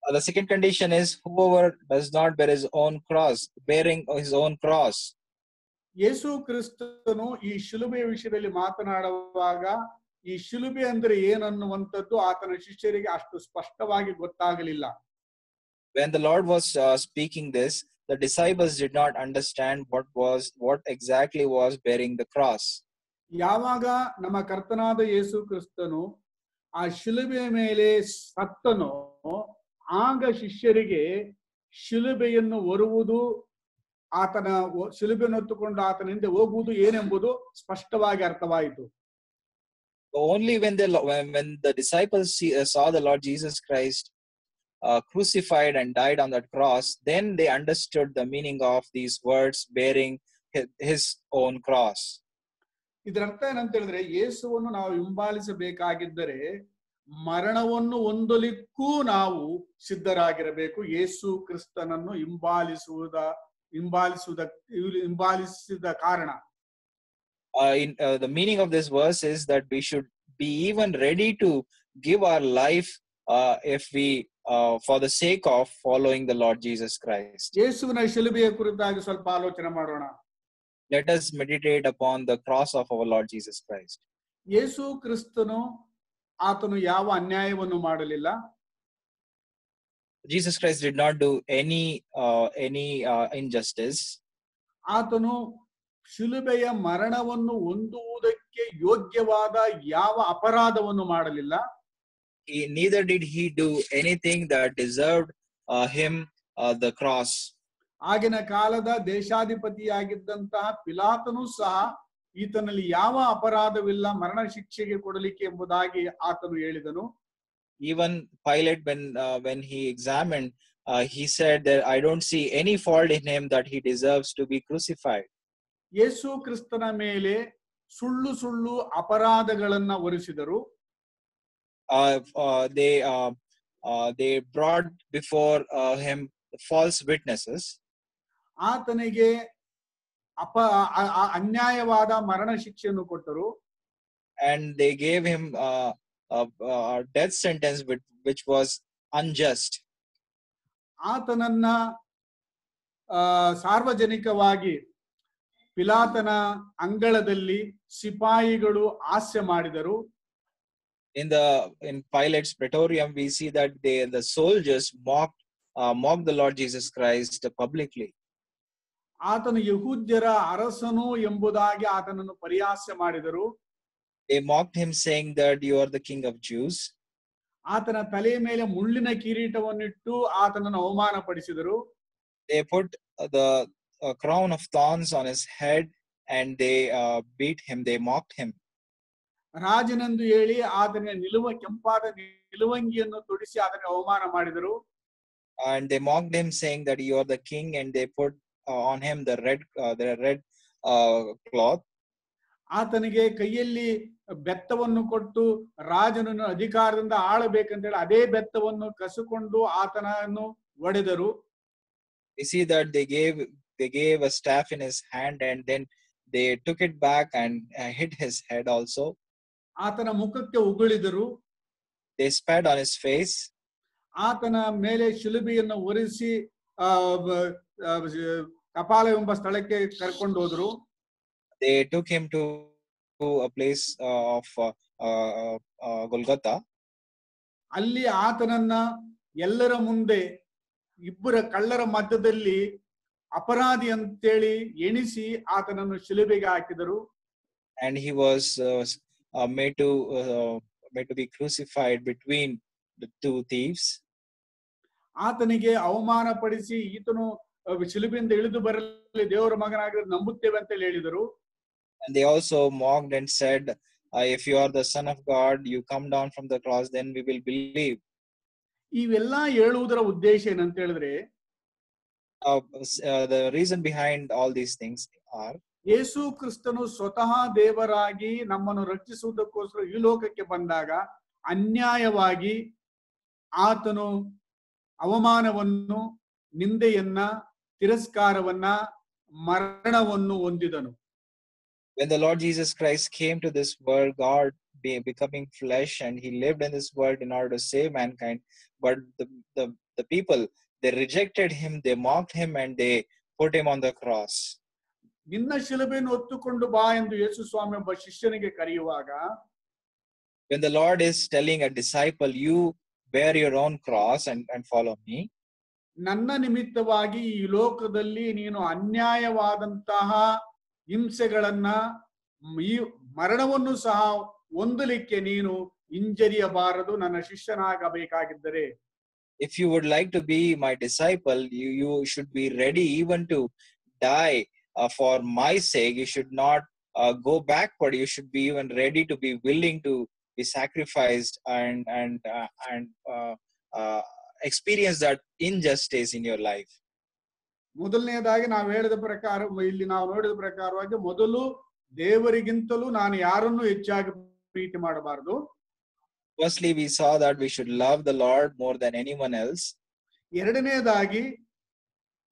The second condition is whoever does not bear his own cross, bearing his own cross. ಯೇಸು ಕ್ರಿಸ್ತನು ಈ ಶಿಲುಬೆಯ ವಿಷಯದಲ್ಲಿ ಮಾತನಾಡುವಾಗ ಈ ಶಿಲುಬೆ ಅಂದ್ರೆ ಏನನ್ನುವಂಥದ್ದು ಆತನ ಶಿಷ್ಯರಿಗೆ ಅಷ್ಟು ಸ್ಪಷ್ಟವಾಗಿ ಗೊತ್ತಾಗಲಿಲ್ಲ. When the Lord was speaking this, the disciples did not understand what exactly was bearing the cross. ಯಾವಾಗ ನಮ್ಮ ಕರ್ತನಾದ ಯೇಸು ಕ್ರಿಸ್ತನು ಆ ಶಿಲುಬೆಯ ಮೇಲೆ ಸತ್ತನೋ ಆಗ ಶಿಷ್ಯರಿಗೆ ಶಿಲುಬೆಯನ್ನು ಹೊರುವುದು, ಆತನ ಶಿಲುಬೆಯನ್ನು ಹೊತ್ತುಕೊಂಡು ಆತನ ಹಿಂದೆ ಹೋಗುವುದು ಏನೆಂಬುದು ಸ್ಪಷ್ಟವಾಗಿ ಅರ್ಥವಾಯಿತು. Only when the disciples saw the Lord Jesus Christ crucified and died on that cross, then they understood the meaning of these words, bearing his own cross. ಇದರ ಅರ್ಥ ಏನಂತ ಹೇಳಿದ್ರೆ, ಯೇಸುವನ್ನು ನಾವು ಹಿಂಬಾಲಿಸಬೇಕಾಗಿದ್ದರೆ ಮರಣವನ್ನು ಹೊಂದಲಿಕ್ಕೂ ನಾವು ಸಿದ್ಧರಾಗಿರಬೇಕು. ಯೇಸು ಕ್ರಿಸ್ತನನ್ನು ಹಿಂಬಾಲಿಸಿದ ಕಾರಣ. The meaning of this verse is that we should be even ready to give our life if we for the sake of following the Lord Jesus Christ. ಯೇಸುವಿನ ಶಿಲುಬೆಯ ಕುರಿತಾಗಿ ಸ್ವಲ್ಪ ಆಲೋಚನೆ ಮಾಡೋಣ. Let us meditate upon the cross of our Lord Jesus Christ. ಯೇಸು ಕ್ರಿಸ್ತನು ಆತನು ಯಾವ ಅನ್ಯಾಯವನ್ನು ಮಾಡಲಿಲ್ಲ. Jesus Christ did not do any injustice. ಆತನು ಶಿಲುಬೆಯ ಮರಣವನ್ನು ಹೊಂದುವುದಕ್ಕೆ ಯೋಗ್ಯವಾದ ಯಾವ ಅಪರಾಧವನ್ನು ಮಾಡಲಿಲ್ಲ. Neither did he do anything that deserved him the cross. ಆಗಿನ ಕಾಲದ ದೇಶಾಧಿಪತಿಯಾಗಿದ್ದಂತಹ ಪಿಲಾತನು ಸಹ ಈತನಲ್ಲಿ ಯಾವ ಅಪರಾಧವಿಲ್ಲ, ಮರಣ ಶಿಕ್ಷೆಗೆ ಕೊಡಲಿಕ್ಕೆ ಎಂಬುದಾಗಿ ಆತನು ಹೇಳಿದನು. Even Pilate, when he examined, he said that I don't see any fault in him that he deserves to be crucified. ಯೇಸು ಕ್ರಿಸ್ತನ ಮೇಲೆ ಸುಳ್ಳು ಅಪರಾಧಗಳನ್ನ ಹೊರಿಸಿದರು. They brought before him false witnesses. ಆತನಿಗೆ ಅನ್ಯಾಯವಾದ ಮರಣ ಶಿಕ್ಷೆಯನ್ನು ಕೊಟ್ಟರು. And they gave him a death sentence which was unjust. ಆತನನ್ನ ಸಾರ್ವಜನಿಕವಾಗಿ ಪಿಲಾತನ ಅಂಗಳದಲ್ಲಿ ಸಿಪಾಯಿಗಳು ಹಾಸ್ಯ ಮಾಡಿದರು. In Pilate's praetorium, we see that the soldiers mocked the Lord Jesus Christ publicly. ಆತನು ಯಹೂದ್ಯರ ಅರಸನು ಎಂಬುದಾಗಿ ಆತನನ್ನು ಪರಿಹಾಸ್ಯ ಮಾಡಿದರು. They mocked him, saying that you are the king of Jews. ಆತನ ತಲೆಯ ಮೇಲೆ ಮುಳ್ಳಿನ ಕಿರೀಟವನ್ನಿಟ್ಟು ಆತನನ್ನು ಅವಮಾನಪಡಿಸಿದರು. They put the crown of thorns on his head and they beat him. They mocked him. ರಾಜನೆಂದು ಹೇಳಿ ಆತನಿಗೆ ಕೆಂಪಾದ ನಿಲುವಂಗಿಯನ್ನು ತೊಡಿಸಿ ಆತನಿಗೆ ಅವಮಾನ ಮಾಡಿದರು. And they mocked him, saying that you are the king, and they put on him the red cloth. ಆತನಿಗೆ ಕೈಯಲ್ಲಿ ಬೆತ್ತವನ್ನು ಕೊಟ್ಟು ರಾಜನನ್ನು ಅಧಿಕಾರದಿಂದ ಆಳಬೇಕಂತೇಳಿ ಅದೇ ಬೆತ್ತವನ್ನು ಕಸಿಕೊಂಡು ಆತನನ್ನು ಹೊಡೆದರು. We see that they gave a staff in his hand, and then they took it back and hit his head also. ಆತನ ಮುಖಕ್ಕೆ ಉಗುಳಿದರು. They spat on his face. ಆತನ ಮೇಲೆ ಶಿಲುಬೆಯನ್ನು ಹೊರಿಸಿ ಕಪಾಲ ಎಂಬ ಸ್ಥಳಕ್ಕೆ ಕರ್ಕೊಂಡು ಹೋದ್ರು. They took him to a place of Golgotha. ಅಲ್ಲಿ ಆತನನ್ನ ಎಲ್ಲರ ಮುಂದೆ ಇಬ್ಬರ ಕಳ್ಳರ ಮಧ್ಯದಲ್ಲಿ ಅಪರಾಧಿ ಅಂತೇಳಿ ಎಣಿಸಿ ಆತನನ್ನು ಶಿಲುಬೆಗೆ ಹಾಕಿದರು. And he was made to be crucified between the two thieves. ಆತನಿಗೆ ಅವಮಾನ ಪಡಿಸಿ ಈತನು ಶಿಲುಬೆಯಿಂದ ಇಳಿದು ಬರಲಿ, ದೇವರ ಮಗನಾಗಿದ್ದು ನಂಬುತ್ತೇವೆ ಅಂತ ಹೇಳಿದರು. And they also mocked and said, if you are the son of God, you come down from the cross, then we will believe. ಇವೆಲ್ಲ ಹೇಳುವುದರ ಉದ್ದೇಶ ಏನಂತ ಹೇಳಿದ್ರೆ, the reason behind all these things are, ಯೇಸು ಕ್ರಿಸ್ತನು ಸ್ವತಃ ದೇವರಾಗಿ ನಮ್ಮನ್ನು ರಕ್ಷಿಸುವುದಕ್ಕೋಸ್ಕರ ಈ ಲೋಕಕ್ಕೆ ಬಂದಾಗ ಅನ್ಯಾಯವಾಗಿ ಆತನು ಅವಮಾನವನ್ನು, ನಿಂದೆಯನ್ನ, ತಿರಸ್ಕಾರವನ್ನ, ಮರಣವನ್ನು ಹೊಂದಿದನು. When the Lord Jesus Christ came to this world, God becoming flesh, and he lived in this world in order to save mankind, but the people, they rejected him, they mocked him, and they put him on the cross. ನಿನ್ನ ಶಿಲುಬೆಯನ್ನು ಹೊತ್ತುಕೊಂಡು ಬಾ ಎಂದು ಯೇಸು ಸ್ವಾಮಿ ಒಬ್ಬ ಶಿಷ್ಯನಿಗೆ ಕರೆಯುವಾಗ, when the Lord is telling a disciple, you bear your own cross and follow me, ನನ್ನ ನಿಮಿತ್ತವಾಗಿ ಈ ಲೋಕದಲ್ಲಿ ನೀನು ಅನ್ಯಾಯವಾದಂತಹ ಹಿಂಸೆಗಳನ್ನ, ಈ ಮರಣವನ್ನು ಸಹ ಹೊಂದಲಿಕ್ಕೆ ನೀನು ಹಿಂಜರಿಯಬಾರದು, ನನ್ನ ಶಿಷ್ಯನಾಗಬೇಕಾಗಿದ್ದರೆ. if you would like to be my disciple, you should be ready even to die for my sake. You should not go backward. You should be even ready to be willing to be sacrificed and experience that injustice in your life. ಮೊದಲನೇದಾಗಿ ನಾವು ಹೇಳಿದ ಪ್ರಕಾರ, ಇಲ್ಲಿ ನಾವು ನೋಡಿದ ಪ್ರಕಾರವಾಗಿ, ಮೊದಲು ದೇವರಿಗಿಂತಲೂ ನಾನು ಯಾರನ್ನು ಹೆಚ್ಚಾಗಿ ಪ್ರೀತಿ ಮಾಡಬಾರದು. Firstly, we saw that we should love the Lord more than anyone else. ಎರಡನೇದಾಗಿ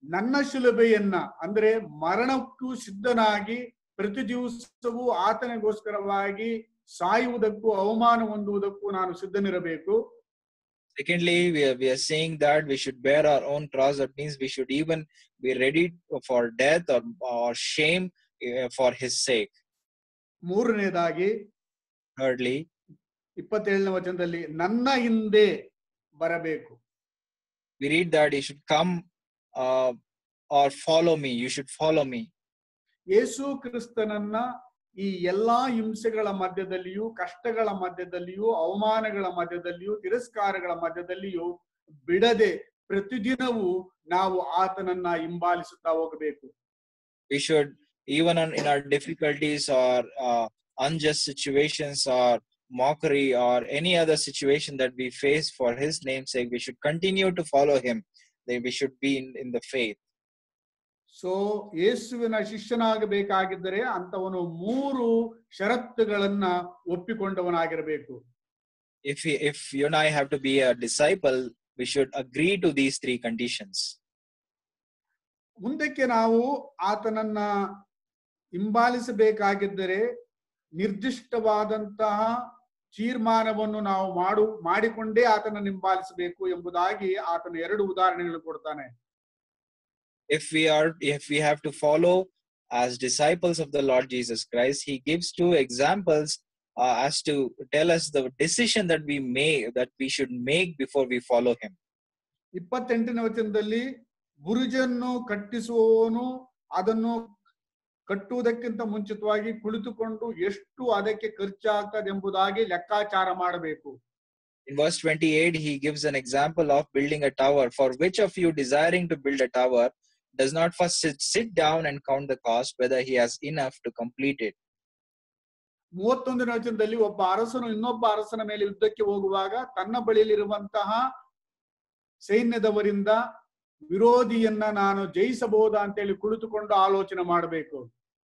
ನನ್ನ ಶಿಲುಬೆಯನ್ನ, ಅಂದ್ರೆ ಮರಣಕ್ಕೂ ಸಿದ್ಧನಾಗಿ ಪ್ರತಿ ದಿವಸವೂ ಆತನಿಗೋಸ್ಕರವಾಗಿ ಸಾಯುವುದಕ್ಕೂ ಅವಮಾನ ಹೊಂದುವುದಕ್ಕೂ ನಾನು ಸಿದ್ಧನಿರಬೇಕು. Secondly, we are saying that we should bear our own cross. That means we should even be ready for death or shame for his sake. ಮೂರನೇದಾಗಿ, Thirdly, 27ನೇ ವಚನದಲ್ಲಿ ನನ್ನ ಹಿಂದೆ ಬರಬೇಕು. we read that you should come or follow me. You should follow me. ಯೇಸು ಕ್ರಿಸ್ತನನ್ನ ಈ ಎಲ್ಲಾ ಹಿಂಸೆಗಳ ಮಧ್ಯದಲ್ಲಿಯೂ, ಕಷ್ಟಗಳ ಮಧ್ಯದಲ್ಲಿಯೂ, ಅವಮಾನಗಳ ಮಧ್ಯದಲ್ಲಿಯೂ, ತಿರಸ್ಕಾರಗಳ ಮಧ್ಯದಲ್ಲಿಯೂ ಬಿಡದೆ ಪ್ರತಿದಿನವೂ ನಾವು ಆತನನ್ನ ಹಿಂಬಾಲಿಸುತ್ತಾ ಹೋಗಬೇಕು. We should, even in our difficulties or unjust situations or mockery or any other situation that we face for his name's sake, we should continue to follow him. We should be in the faith. So ಯೇಸುವಿನ ಶಿಷ್ಯನಾಗಬೇಕಾಗಿದ್ದರೆ ಅಂತವನು 3 ಷರತ್ತುಗಳನ್ನ ಒಪ್ಪಿಕೊಂಡವನಾಗಿರಬೇಕು. If you and I have to be a disciple, we should agree to these 3 conditions. ಮುಂದಕ್ಕೆ ನಾವು ಆತನನ್ನ ಹಿಂಬಾಲಿಸಬೇಕಾಗಿದ್ದರೆ ನಿರ್ದಿಷ್ಟವಾದಂತಹ ತೀರ್ಮಾನವನ್ನು ನಾವು ಮಾಡಿಕೊಂಡೇ ಆತನನ್ನು ಹಿಂಬಾಲಿಸಬೇಕು ಎಂಬುದಾಗಿ ಆತನ 2 ಉದಾಹರಣೆಗಳು ಕೊಡ್ತಾನೆ. If we have to follow as disciples of the Lord Jesus Christ, he gives 2 examples as to tell us the decision that we should make before we follow him. 28ನೇ ವಚನದಲ್ಲಿ ಬುರುಜನ್ನು ಕಟ್ಟಿಸುವವನು ಅದನ್ನು ಕಟ್ಟುವುದಕ್ಕಿಂತ ಮುಂಚಿತವಾಗಿ ಕುಳಿತುಕೊಂಡು ಎಷ್ಟು ಅದಕ್ಕೆ ಖರ್ಚಾಗ್ತದೆ ಎಂಬುದಾಗಿ ಲೆಕ್ಕಾಚಾರ ಮಾಡಬೇಕು. In verse 28, he gives an example of building a tower. For which of you desiring to build a tower does not first sit down and count the cost, whether he has enough to complete it? 31ನೇ ವಚನದಲ್ಲಿ ಒಬ್ಬ ಅರಸನು ಇನ್ನೊಬ್ಬ ಅರಸನ ಮೇಲೆ ಯುದ್ಧಕ್ಕೆ ಹೋಗುವಾಗ ತನ್ನ ಬಳಿಯಲ್ಲಿರುವಂತಹ ಸೈನ್ಯದವರಿಂದ ವಿರೋಧಿಯನ್ನ ನಾನು ಜಯಿಸಬಹುದಾ ಅಂತೇಳಿ ಕುಳಿತುಕೊಂಡು ಆಲೋಚನೆ ಮಾಡಬೇಕು.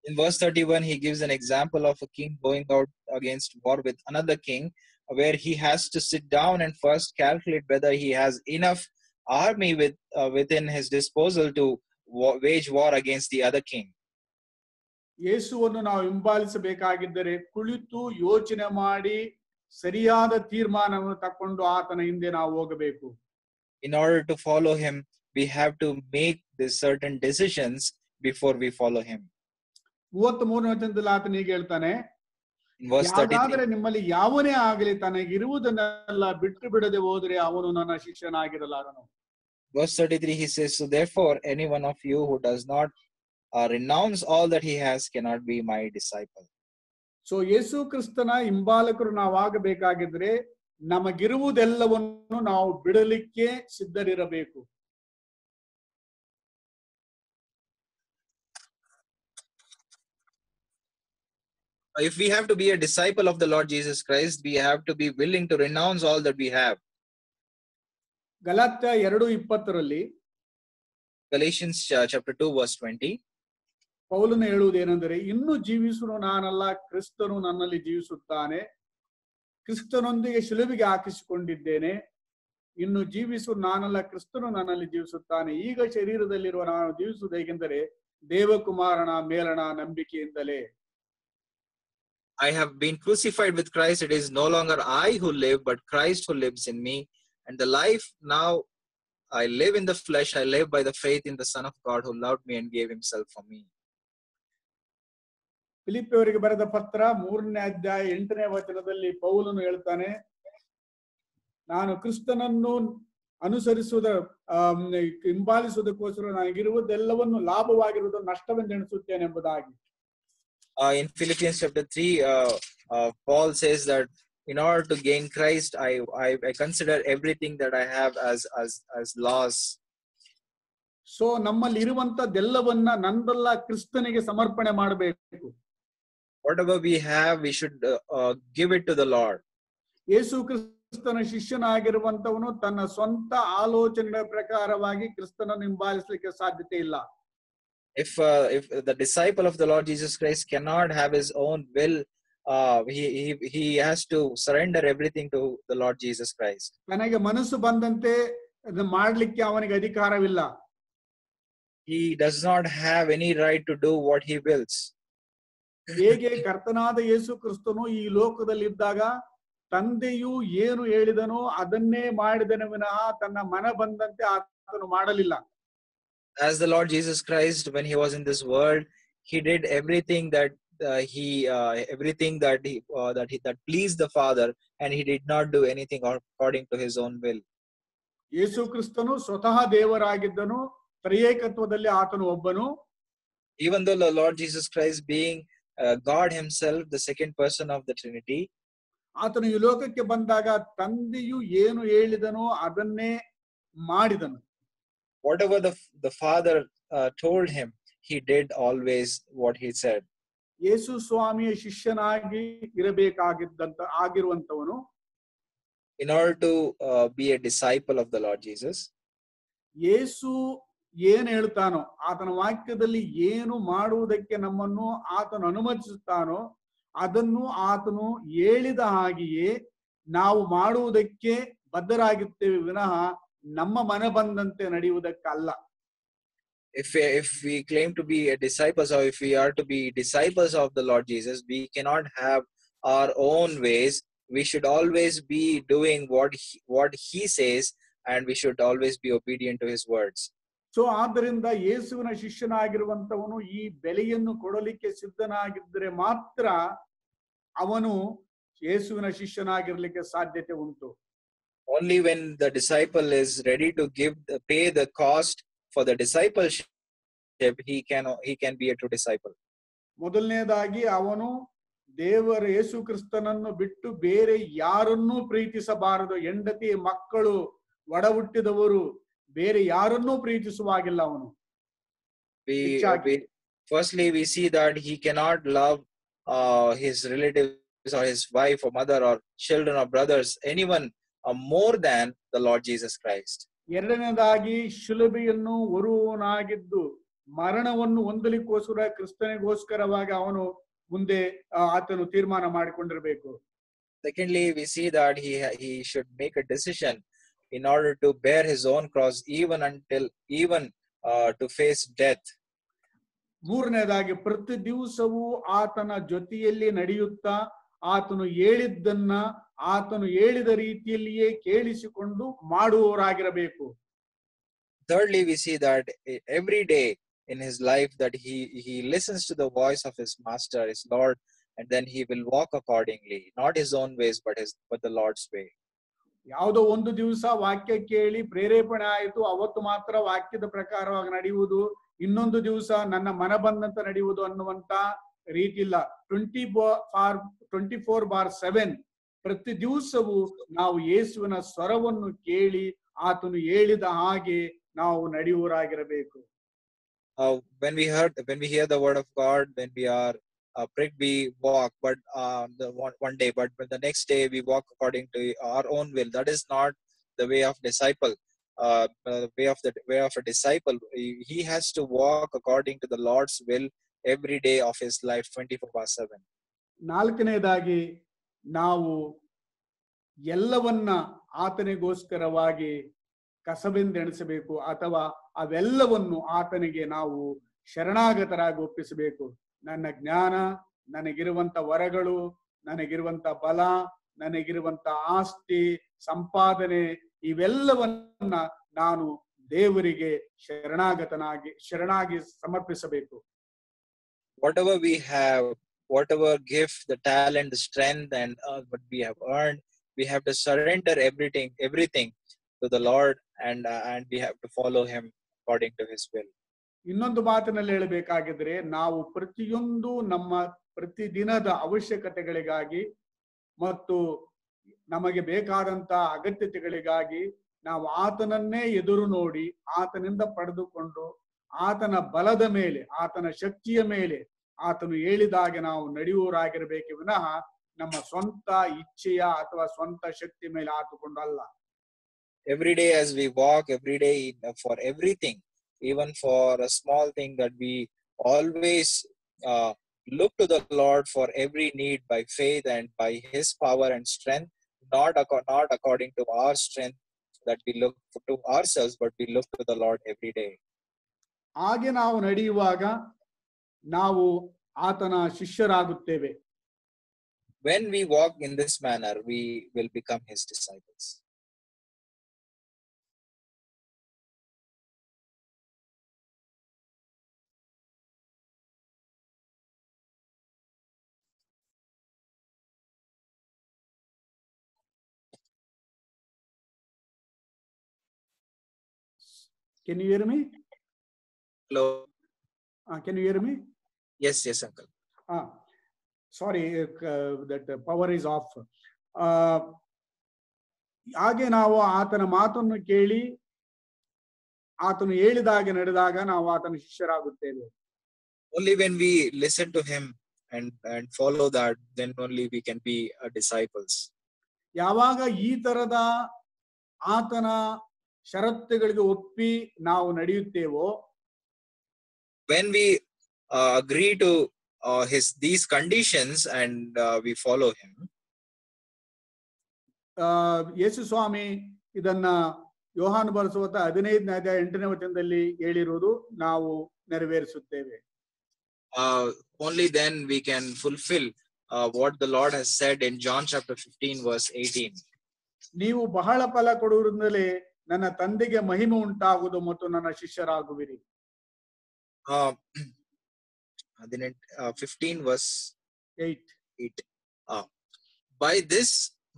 In verse 31, he gives an example of a king going out against war with another king, where he has to sit down and first calculate whether he has enough army within his disposal to wage war against the other king. ಯೇಸುವನ್ನು ನಾವು ಹಿಂಬಾಲಿಸಬೇಕಾಗಿದ್ದರೆ ಕುಳಿತು ಯೋಚನೆ ಮಾಡಿ ಸರಿಯಾದ ತೀರ್ಮಾನವನ್ನು ತಕೊಂಡು ಆತನ ಹಿಂದೆ ನಾವು ಹೋಗಬೇಕು. In order to follow him, we have to make these certain decisions before we follow him. 33ನೇ ವಚನದಲ್ಲಿ ಆತನ ಹೀಗೆ ಹೇಳ್ತಾನೆ, Verse 33, ಯಾರಾದರೆ ನಿಮ್ಮಲ್ಲಿ ಯಾವನೇ ಆಗಲಿ ತನಗಿರುವುದನ್ನೆಲ್ಲ ಬಿಟ್ಟು ಬಿಡದೆ ಹೋದರೆ ಅವನು ನನ್ನ ಶಿಷ್ಯನಾಗಿರಲಾರನು. Verse 33, he says, so therefore any one of you who does not renounce all that he has cannot be my disciple. So Yesu ಕ್ರಿಸ್ತನ ಹಿಂಬಾಲಕರು ನಾವಾಗಬೇಕಾಗಿದ್ರೆ ನಮಗಿರುವುದೆಲ್ಲವನ್ನು ನಾವು ಬಿಡಲಿಕ್ಕೆ ಸಿದ್ಧರಿರಬೇಕು. If we have to be a disciple of the Lord Jesus Christ, we have to be willing to renounce all that we have. Galatia 2:20ರಲ್ಲಿ Galatians chapter 2 verse 20, ಪೌಲನು ಹೇಳುವುದೇನೆಂದರೆ, ಇನ್ನು ಜೀವಿಸುವ ನಾನಲ್ಲ, ಕ್ರಿಸ್ತನು ನನ್ನಲ್ಲಿ ಜೀವಿಸುತ್ತಾನೆ. ಕ್ರಿಸ್ತನೊಂದಿಗೆ ಶಿಲುಬೆಗೆ ಹಾಕಿಸಿಕೊಂಡಿದ್ದೇನೆ. ಇನ್ನು ಜೀವಿಸುವ ನಾನಲ್ಲ, ಕ್ರಿಸ್ತನು ನನ್ನಲ್ಲಿ ಜೀವಿಸುತ್ತಾನೆ. ಈಗ ಶರೀರದಲ್ಲಿರುವ ನಾನು ಜೀವಿಸುವುದು ಹೇಗೆಂದರೆ ದೇವಕುಮಾರನ ಮೇಲಣ ನಂಬಿಕೆಯಿಂದಲೇ. I have been crucified with Christ. It is no longer I who live, but Christ who lives in me. And the life now I live in the flesh, I live by the faith in the Son of God who loved me and gave himself for me. ಫಿಲಿಪ್ಪಿಯವರಿಗೆ ಬರೆದ ಪತ್ರ 3ನೇ ಅಧ್ಯಾಯ 8ನೇ ವಚನದಲ್ಲಿ ಪೌಲನು ಹೇಳ್ತಾನೆ, ನಾನು ಕ್ರಿಸ್ತನನ್ನು ಅನುಸರಿಸುವುದ ಹಿಂಬಾಲಿಸುವುದಕ್ಕೋಸ್ಕರ ನನಗಿರುವುದೆಲ್ಲವನ್ನು ಲಾಭವಾಗಿರುವುದನ್ನು ನಷ್ಟವೆಂದು ಎಣಿಸುತ್ತೇನೆ ಎಂಬುದಾಗಿ. In Philippians chapter 3, Paul says that In order to gain Christ, I consider everything that I have as loss. So ನಮ್ಮಲ್ಲಿ ಇರುವಂತದ್ದೆಲ್ಲವನ್ನ ನಂದಲ್ಲ ಕ್ರಿಸ್ತನಿಗೆ ಸಮರ್ಪಣೆ ಮಾಡಬೇಕು. Whatever we have, we should give it to the Lord. ಯೇಸು ಕ್ರಿಸ್ತನ ಶಿಷ್ಯನಾಗಿರುವಂತವನು ತನ್ನ ಸ್ವಂತ ಆಲೋಚನೆಗಳ ಪ್ರಕಾರವಾಗಿ ಕ್ರಿಸ್ತನನ್ನು ಹಿಂಬಾಲಿಸಲಿಕ್ಕೆ ಸಾಧ್ಯತೆ ಇಲ್ಲ. If the disciple of the Lord Jesus Christ cannot have his own will, he has to surrender everything to the Lord Jesus Christ. ತನಗೆ ಮನಸ್ಸು ಬಂದಂತೆ ಅದನ್ನ ಮಾಡಲಿಕ್ಕೆ ಅವನಿಗೆ ಅಧಿಕಾರವಿಲ್ಲ. He does not have any right to do what he wills. ಹೇಗೆ ಕರ್ತನಾದ ಯೇಸು ಕ್ರಿಸ್ತನು ಈ ಲೋಕದಲ್ಲಿ ಇದ್ದಾಗ ತಂದೆಯು ಏನು ಹೇಳಿದನೋ ಅದನ್ನೇ ಮಾಡಿದನು ವಿನಃ ತನ್ನ ಮನ ಬಂದಂತೆ ಆತನು ಮಾಡಲಿಲ್ಲ. As the Lord Jesus Christ, when he was in this world, he did everything that that pleased the Father, and he did not do anything according to his own will. ಯೇಸು ಕ್ರಿಸ್ತನು ಸ್ವತಃ ದೇವರಾಗಿದ್ದನು, ತ್ರಿಯೇಕತ್ವದಲ್ಲಿ ಆತನು ಒಬ್ಬನು. Even though the Lord Jesus Christ being God himself, the second person of the Trinity, ಆತನು ಈ ಲೋಕಕ್ಕೆ ಬಂದಾಗ ತಂದೆಯು ಏನು ಹೇಳಿದನೋ ಅದನ್ನೇ ಮಾಡಿದನು. Whatever the Father told him, he did always what he said. ಯೇಸು ಸ್ವಾಮಿಯ ಶಿಷ್ಯನಾಗಿ ಆಗಿರುವಂತವನು, in order to be a disciple of the Lord Jesus, ಯೇಸು ಏನ್ ಹೇಳ್ತಾನೋ, ಆತನ ವಾಕ್ಯದಲ್ಲಿ ಏನು ಮಾಡುವುದಕ್ಕೆ ನಮ್ಮನ್ನು ಆತನು ಅನುಮತಿಸುತ್ತಾನೋ ಅದನ್ನು ಆತನು ಹೇಳಿದ ಹಾಗೆಯೇ ನಾವು ಮಾಡುವುದಕ್ಕೆ ಬದ್ಧರಾಗಿರ್ತೇವೆ ವಿನಃ ನಮ್ಮ ಮನ ಬಂದಂತೆ ನಡೆಯುವುದಕ್ಕಲ್ಲ. If we claim to be a disciples, or if we are to be disciples of the Lord Jesus, we cannot have our own ways. We should always be doing what he says, and we should always be obedient to his words. So ಆದ್ದರಿಂದ ಯೇಸುವಿನ ಶಿಷ್ಯನಾಗಿರುವಂತವನು ಈ ಬೆಲೆಯನ್ನು ಕೊಡಲಿಕ್ಕೆ ಸಿದ್ಧನಾಗಿದ್ದರೆ ಮಾತ್ರ ಅವನು ಯೇಸುವಿನ ಶಿಷ್ಯನಾಗಿರ್ಲಿಕ್ಕೆ ಸಾಧ್ಯತೆ ಉಂಟು. Only when the disciple is ready to pay the cost for the discipleship, he can be a true disciple. ಮೊದಲನೇದಾಗಿ ಅವನು ದೇವರ ಯೇಸು ಕ್ರಿಸ್ತನನ್ನು ಬಿಟ್ಟು ಬೇರೆ ಯಾರನ್ನೂ ಪ್ರೀತಿಸಬಾರದು. ಹೆಂಡತಿ, ಮಕ್ಕಳು, ಒಡ ಹುಟ್ಟಿದವರು, ಬೇರೆ ಯಾರನ್ನೂ ಪ್ರೀತಿಸುವಾಗಿಲ್ಲ ಅವನು. Firstly, we see that he cannot love his relatives or his wife or mother or children or brothers, anyone more than the Lord Jesus Christ. ಎರಡನೇದಾಗಿ ಶಿಲುಬೆಯನ್ನು ಹೊರುವವನಾಗಿದ್ದು ಮರಣವನ್ನು ಹೊಂದಲಿಕ್ಕೋಸ್ಕರ ಕ್ರಿಸ್ತನಿಗೋಸ್ಕರವಾಗಿ ಅವನು ಮುಂದೆ ಆತನು ತೀರ್ಮಾನ ಮಾಡಿಕೊಂಡಿರಬೇಕು. Secondly, we see that he should make a decision in order to bear his own cross, even to face death. ಮೂರನೇದಾಗಿ ಪ್ರತಿ ದಿವಸವೂ ಆತನ ಜೊತೆಯಲ್ಲಿ ನಡೆಯುತ್ತಾ ಆತನು ಹೇಳಿದ್ದನ್ನ ಆತನು ಹೇಳಿದ ರೀತಿಯಲ್ಲಿಯೇ ಕೇಳಿಸಿಕೊಂಡು ಮಾಡುವವರಾಗಿರಬೇಕು. Thirdly, we see that every day in his life that he listens to the voice of his master, his Lord, and then he will walk accordingly, not his own ways but the Lord's way. ಯಾವುದೋ ಒಂದು ದಿವಸ ವಾಕ್ಯ ಕೇಳಿ ಪ್ರೇರೇಪಣೆ ಆಯಿತು, ಅವತ್ತು ಮಾತ್ರ ವಾಕ್ಯದ ಪ್ರಕಾರವಾಗಿ ನಡೆಯುವುದು, ಇನ್ನೊಂದು ದಿವಸ ನನ್ನ ಮನ ಬಂದಂತ ನಡೆಯುವುದು ಅನ್ನುವಂತ ರೀತಿ ಇಲ್ಲ. 24/7 ಪ್ರತಿ ದಿವಸವೂ ನಾವು ಯೇಸುವಿನ ಸ್ವರವನ್ನು ಕೇಳಿ ಆತನು ಹೇಳಿದ ಹಾಗೆ ನಾವು ನಡೆಯುವರಾಗಿರಬೇಕು. When we hear the word of God, when we are pricked, we walk, but one day, but the next day we walk according to our own will. That is not the way of disciple. The way of a disciple, he has to walk according to the Lord's will every day of his life, 24/7. ನಾಲ್ಕನೇದಾಗಿ ನಾವು ಎಲ್ಲವನ್ನ ಆತನಿಗೋಸ್ಕರವಾಗಿ ಕಸಬೆಂದೆಣಿಸಬೇಕು, ಅಥವಾ ಅವೆಲ್ಲವನ್ನು ಆತನಿಗೆ ನಾವು ಶರಣಾಗತರಾಗಿ ಒಪ್ಪಿಸಬೇಕು. ನನ್ನ ಜ್ಞಾನ, ನನಗಿರುವಂತ ವರಗಳು, ನನಗಿರುವಂತ ಬಲ, ನನಗಿರುವಂತ ಆಸ್ತಿ, ಸಂಪಾದನೆ, ಇವೆಲ್ಲವನ್ನ ನಾನು ದೇವರಿಗೆ ಶರಣಾಗಿ ಸಮರ್ಪಿಸಬೇಕು. Whatever we have, whatever gift, the talent, the strength, and what we have earned, we have to surrender everything to the Lord, and we have to follow him according to his will. ಇನ್ನೊಂದು ಮಾತಿನಲ್ಲಿ ಹೇಳಬೇಕಾಗಿದ್ರೆ, ನಾವು ಪ್ರತಿಯೊಂದು ನಮ್ಮ ಪ್ರತಿದಿನದ ಅವಶ್ಯಕತೆಗಳಿಗಾಗಿ ಮತ್ತು ನಮಗೆ ಬೇಕಾದಂತ ಅಗತ್ಯತೆಗಳಿಗಾಗಿ ನಾವು ಆತನನ್ನೇ ಎದುರು ನೋಡಿ ಆತನಿಂದ ಪಡೆದುಕೊಂಡು ಆತನ ಬಲದ ಮೇಲೆ ಆತನ ಶಕ್ತಿಯ ಮೇಲೆ ಆತನು ಹೇಳಿದಾಗೆ ನಾವು ನಡೆಯುವವರಾಗಿರ್ಬೇಕೆ ವಿನಃ ನಮ್ಮ ಸ್ವಂತ ಇಚ್ಛೆಯ ಅಥವಾ ಸ್ವಂತ ಶಕ್ತಿ ಮೇಲೆ ಆತುಕೊಂಡಲ್ಲ. Every day as we walk, every day for everything, even for a small thing, that we always look to the Lord for every need by faith and by His power and strength, not according to our strength that we look to ourselves, but we look to the Lord every day. ಹಾಗೆ ನಾವು ನಡೆಯುವಾಗ ನಾವು ಆತನ ಶಿಷ್ಯರಾಗುತ್ತೇವೆ. When we walk in this manner, we will become His disciples. Can you hear me? Hello. Can you hear me? Yes, uncle. Sorry, that power is off. ಹಾಗೆ ನಾವು ಆತನ ಮಾತನ್ನು ಕೇಳಿ ಆತನು ಹೇಳಿದಾಗೆ ನಡೆದಾಗ ನಾವು ಆತನ ಶಿಷ್ಯರಾಗುತ್ತೇವೆ. Only when we listen to Him and follow that, then only we can be disciples. ಯಾವಾಗ ಈ ತರದ ಆತನ ಷರತ್ತುಗಳಿಗೆ ಒಪ್ಪಿ ನಾವು ನಡೆಯುತ್ತೇವೋ, when we agree to these conditions and we follow Him, ಯೇಸು ಸ್ವಾಮಿ ಇದನ್ನ ಯೋಹಾನ ಬರೆಸುವಂತ 15ನೇ ಅಧ್ಯಾಯ 8ನೇ ವಚನದಲ್ಲಿ ಹೇಳಿರುವುದು ನಾವು ನೆರವೇರಿಸುತ್ತೇವೆ. Only then we can fulfill what the Lord has said in John chapter 15 verse 18. ನೀವು ಬಹಳ ಫಲ ಕೊಡುವುದರಿಂದಲೇ ನನ್ನ ತಂದೆಗೆ ಮಹಿಮೆ ಉಂಟಾಗುವುದು ಮತ್ತು ನನ್ನ ಶಿಷ್ಯರಾಗುವಿರಿ. 15 verse 8. By this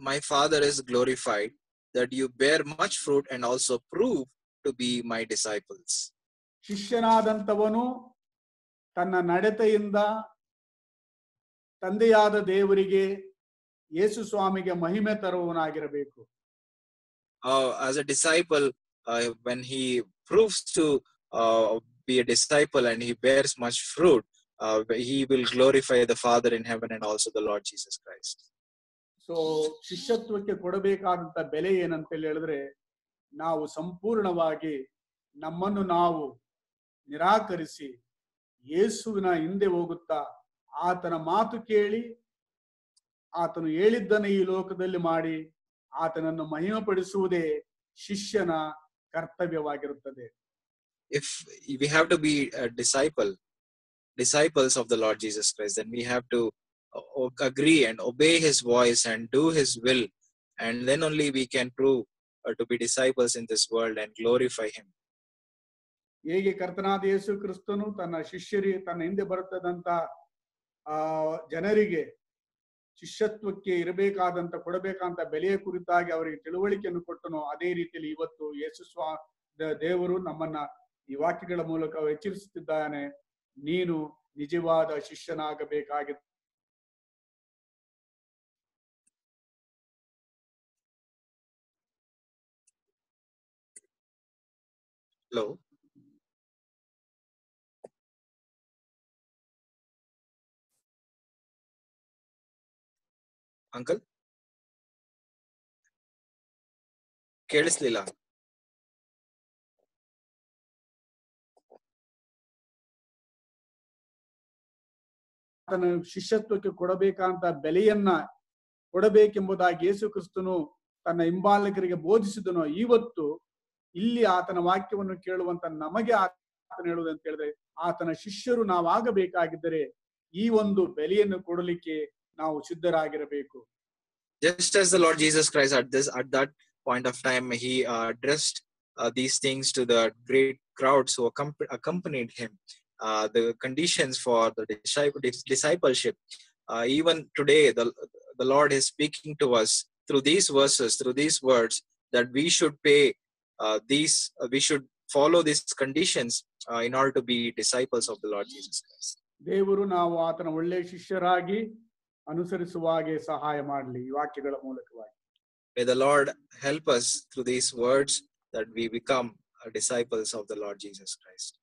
my Father is glorified, that you bear much fruit and also prove to be my disciples. ಶಿಷ್ಯನಾದಂತವನು ತನ್ನ ನಡತೆಯಿಂದ ತಂದೆಯಾದ ದೇವರಿಗೆ ಯೇಸು ಸ್ವಾಮಿಗೆ ಮಹಿಮೆ ತರುವವನಾಗಿರಬೇಕು. As a disciple, when he proves to be a disciple and he bears much fruit, he will glorify the Father in heaven and also the Lord Jesus Christ. So ಶಿಷ್ಯತ್ವಕ್ಕೆ ಕೊಡಬೇಕಾದಂತ ಬೆಲೆ ಏನಂತ ಹೇಳಿದ್ರೆ, ನಾವು ಸಂಪೂರ್ಣವಾಗಿ ನಮ್ಮನ್ನು ನಾವು ನಿರಾಕರಿಸಿ ಯೇಸುವಿನ ಹಿಂದೆ ಹೋಗುತ್ತಾ ಆತನ ಮಾತು ಕೇಳಿ ಆತನು ಹೇಳಿದ್ದನ್ನು ಈ ಲೋಕದಲ್ಲಿ ಮಾಡಿ ಆತನನ್ನು ಮಹಿಮೆಪಡಿಸುವುದೇ ಶಿಷ್ಯನ ಕರ್ತವ್ಯವಾಗಿರುತ್ತದೆ. If we have to be a disciples of the Lord Jesus Christ, then we have to agree and obey His voice and do His will, and then only we can prove to be disciples in this world and glorify Him. ಹೇಗೆ ಕರ್ತನಾದ ಯೇಸು ಕ್ರಿಸ್ತನು ತನ್ನ ತನ್ನ ಹಿಂದೆ ಬರುತ್ತದಂತ ಜನರಿಗೆ ಶಿಷ್ಯತ್ವಕ್ಕೆ ಇರಬೇಕಾದಂತ ಕೊಡಬೇಕಂತ ಬೆಲೆಯ ಕುರಿತಾಗಿ ಅವರಿಗೆ ತಿಳುವಳಿಕೆಯನ್ನು ಕೊಟ್ಟನು, ಅದೇ ರೀತಿಯಲ್ಲಿ ಇವತ್ತು ಯೇಸು ದೇವರು ನಮ್ಮನ್ನ ಈ ವಾಕ್ಯಗಳ ಮೂಲಕ ಎಚ್ಚರಿಸುತ್ತಿದ್ದಾನೆ. ನೀನು ನಿಜವಾದ ಶಿಷ್ಯನಾಗಬೇಕಾಗಿದೆ. Hello. Uncle? ಕೇಳಿಸ್ಲಿಲ್ಲ. ಆತನ ಶಿಷ್ಯತ್ವಕ್ಕೆ ಕೊಡಬೇಕಂತ ಬೆಲೆಯನ್ನ ಕೊಡಬೇಕೆಂಬುದಾಗಿ ಯೇಸು ಕ್ರಿಸ್ತನು ತನ್ನ ಹಿಂಬಾಲಕರಿಗೆ ಬೋಧಿಸಿದನು. ಇವತ್ತು ಇಲ್ಲಿ ಆತನ ವಾಕ್ಯವನ್ನು ಕೇಳುವಂತ ನಮಗೆ ಆತನ ಹೇಳುವುದಂತ ಹೇಳಿದ್ರೆ, ಆತನ ಶಿಷ್ಯರು ನಾವಾಗಬೇಕಾಗಿದ್ದರೆ ಈ ಒಂದು ಬೆಲೆಯನ್ನು ಕೊಡಲಿಕ್ಕೆ ನಾವು ಸಿದ್ಧರಾಗಿರಬೇಕು. Just as the Lord Jesus Christ at that point of time, he addressed these things to the great crowds who accompanied him, the conditions for the discipleship. Even today, the Lord is speaking to us through these verses, through these words, that we should we should follow these conditions in order to be disciples of the Lord Jesus Christ. ದೇವರು ನಾವು ಆತನ ಒಳ್ಳೆಯ ಶಿಷ್ಯರಾಗಿ ಅನುಸರಿಸುವ ಹಾಗೆ ಸಹಾಯ ಮಾಡಲಿ ಈ ವಾಕ್ಯಗಳ ಮೂಲಕವಾಗಿ. May the Lord help us through these words that we become disciples of the Lord Jesus Christ.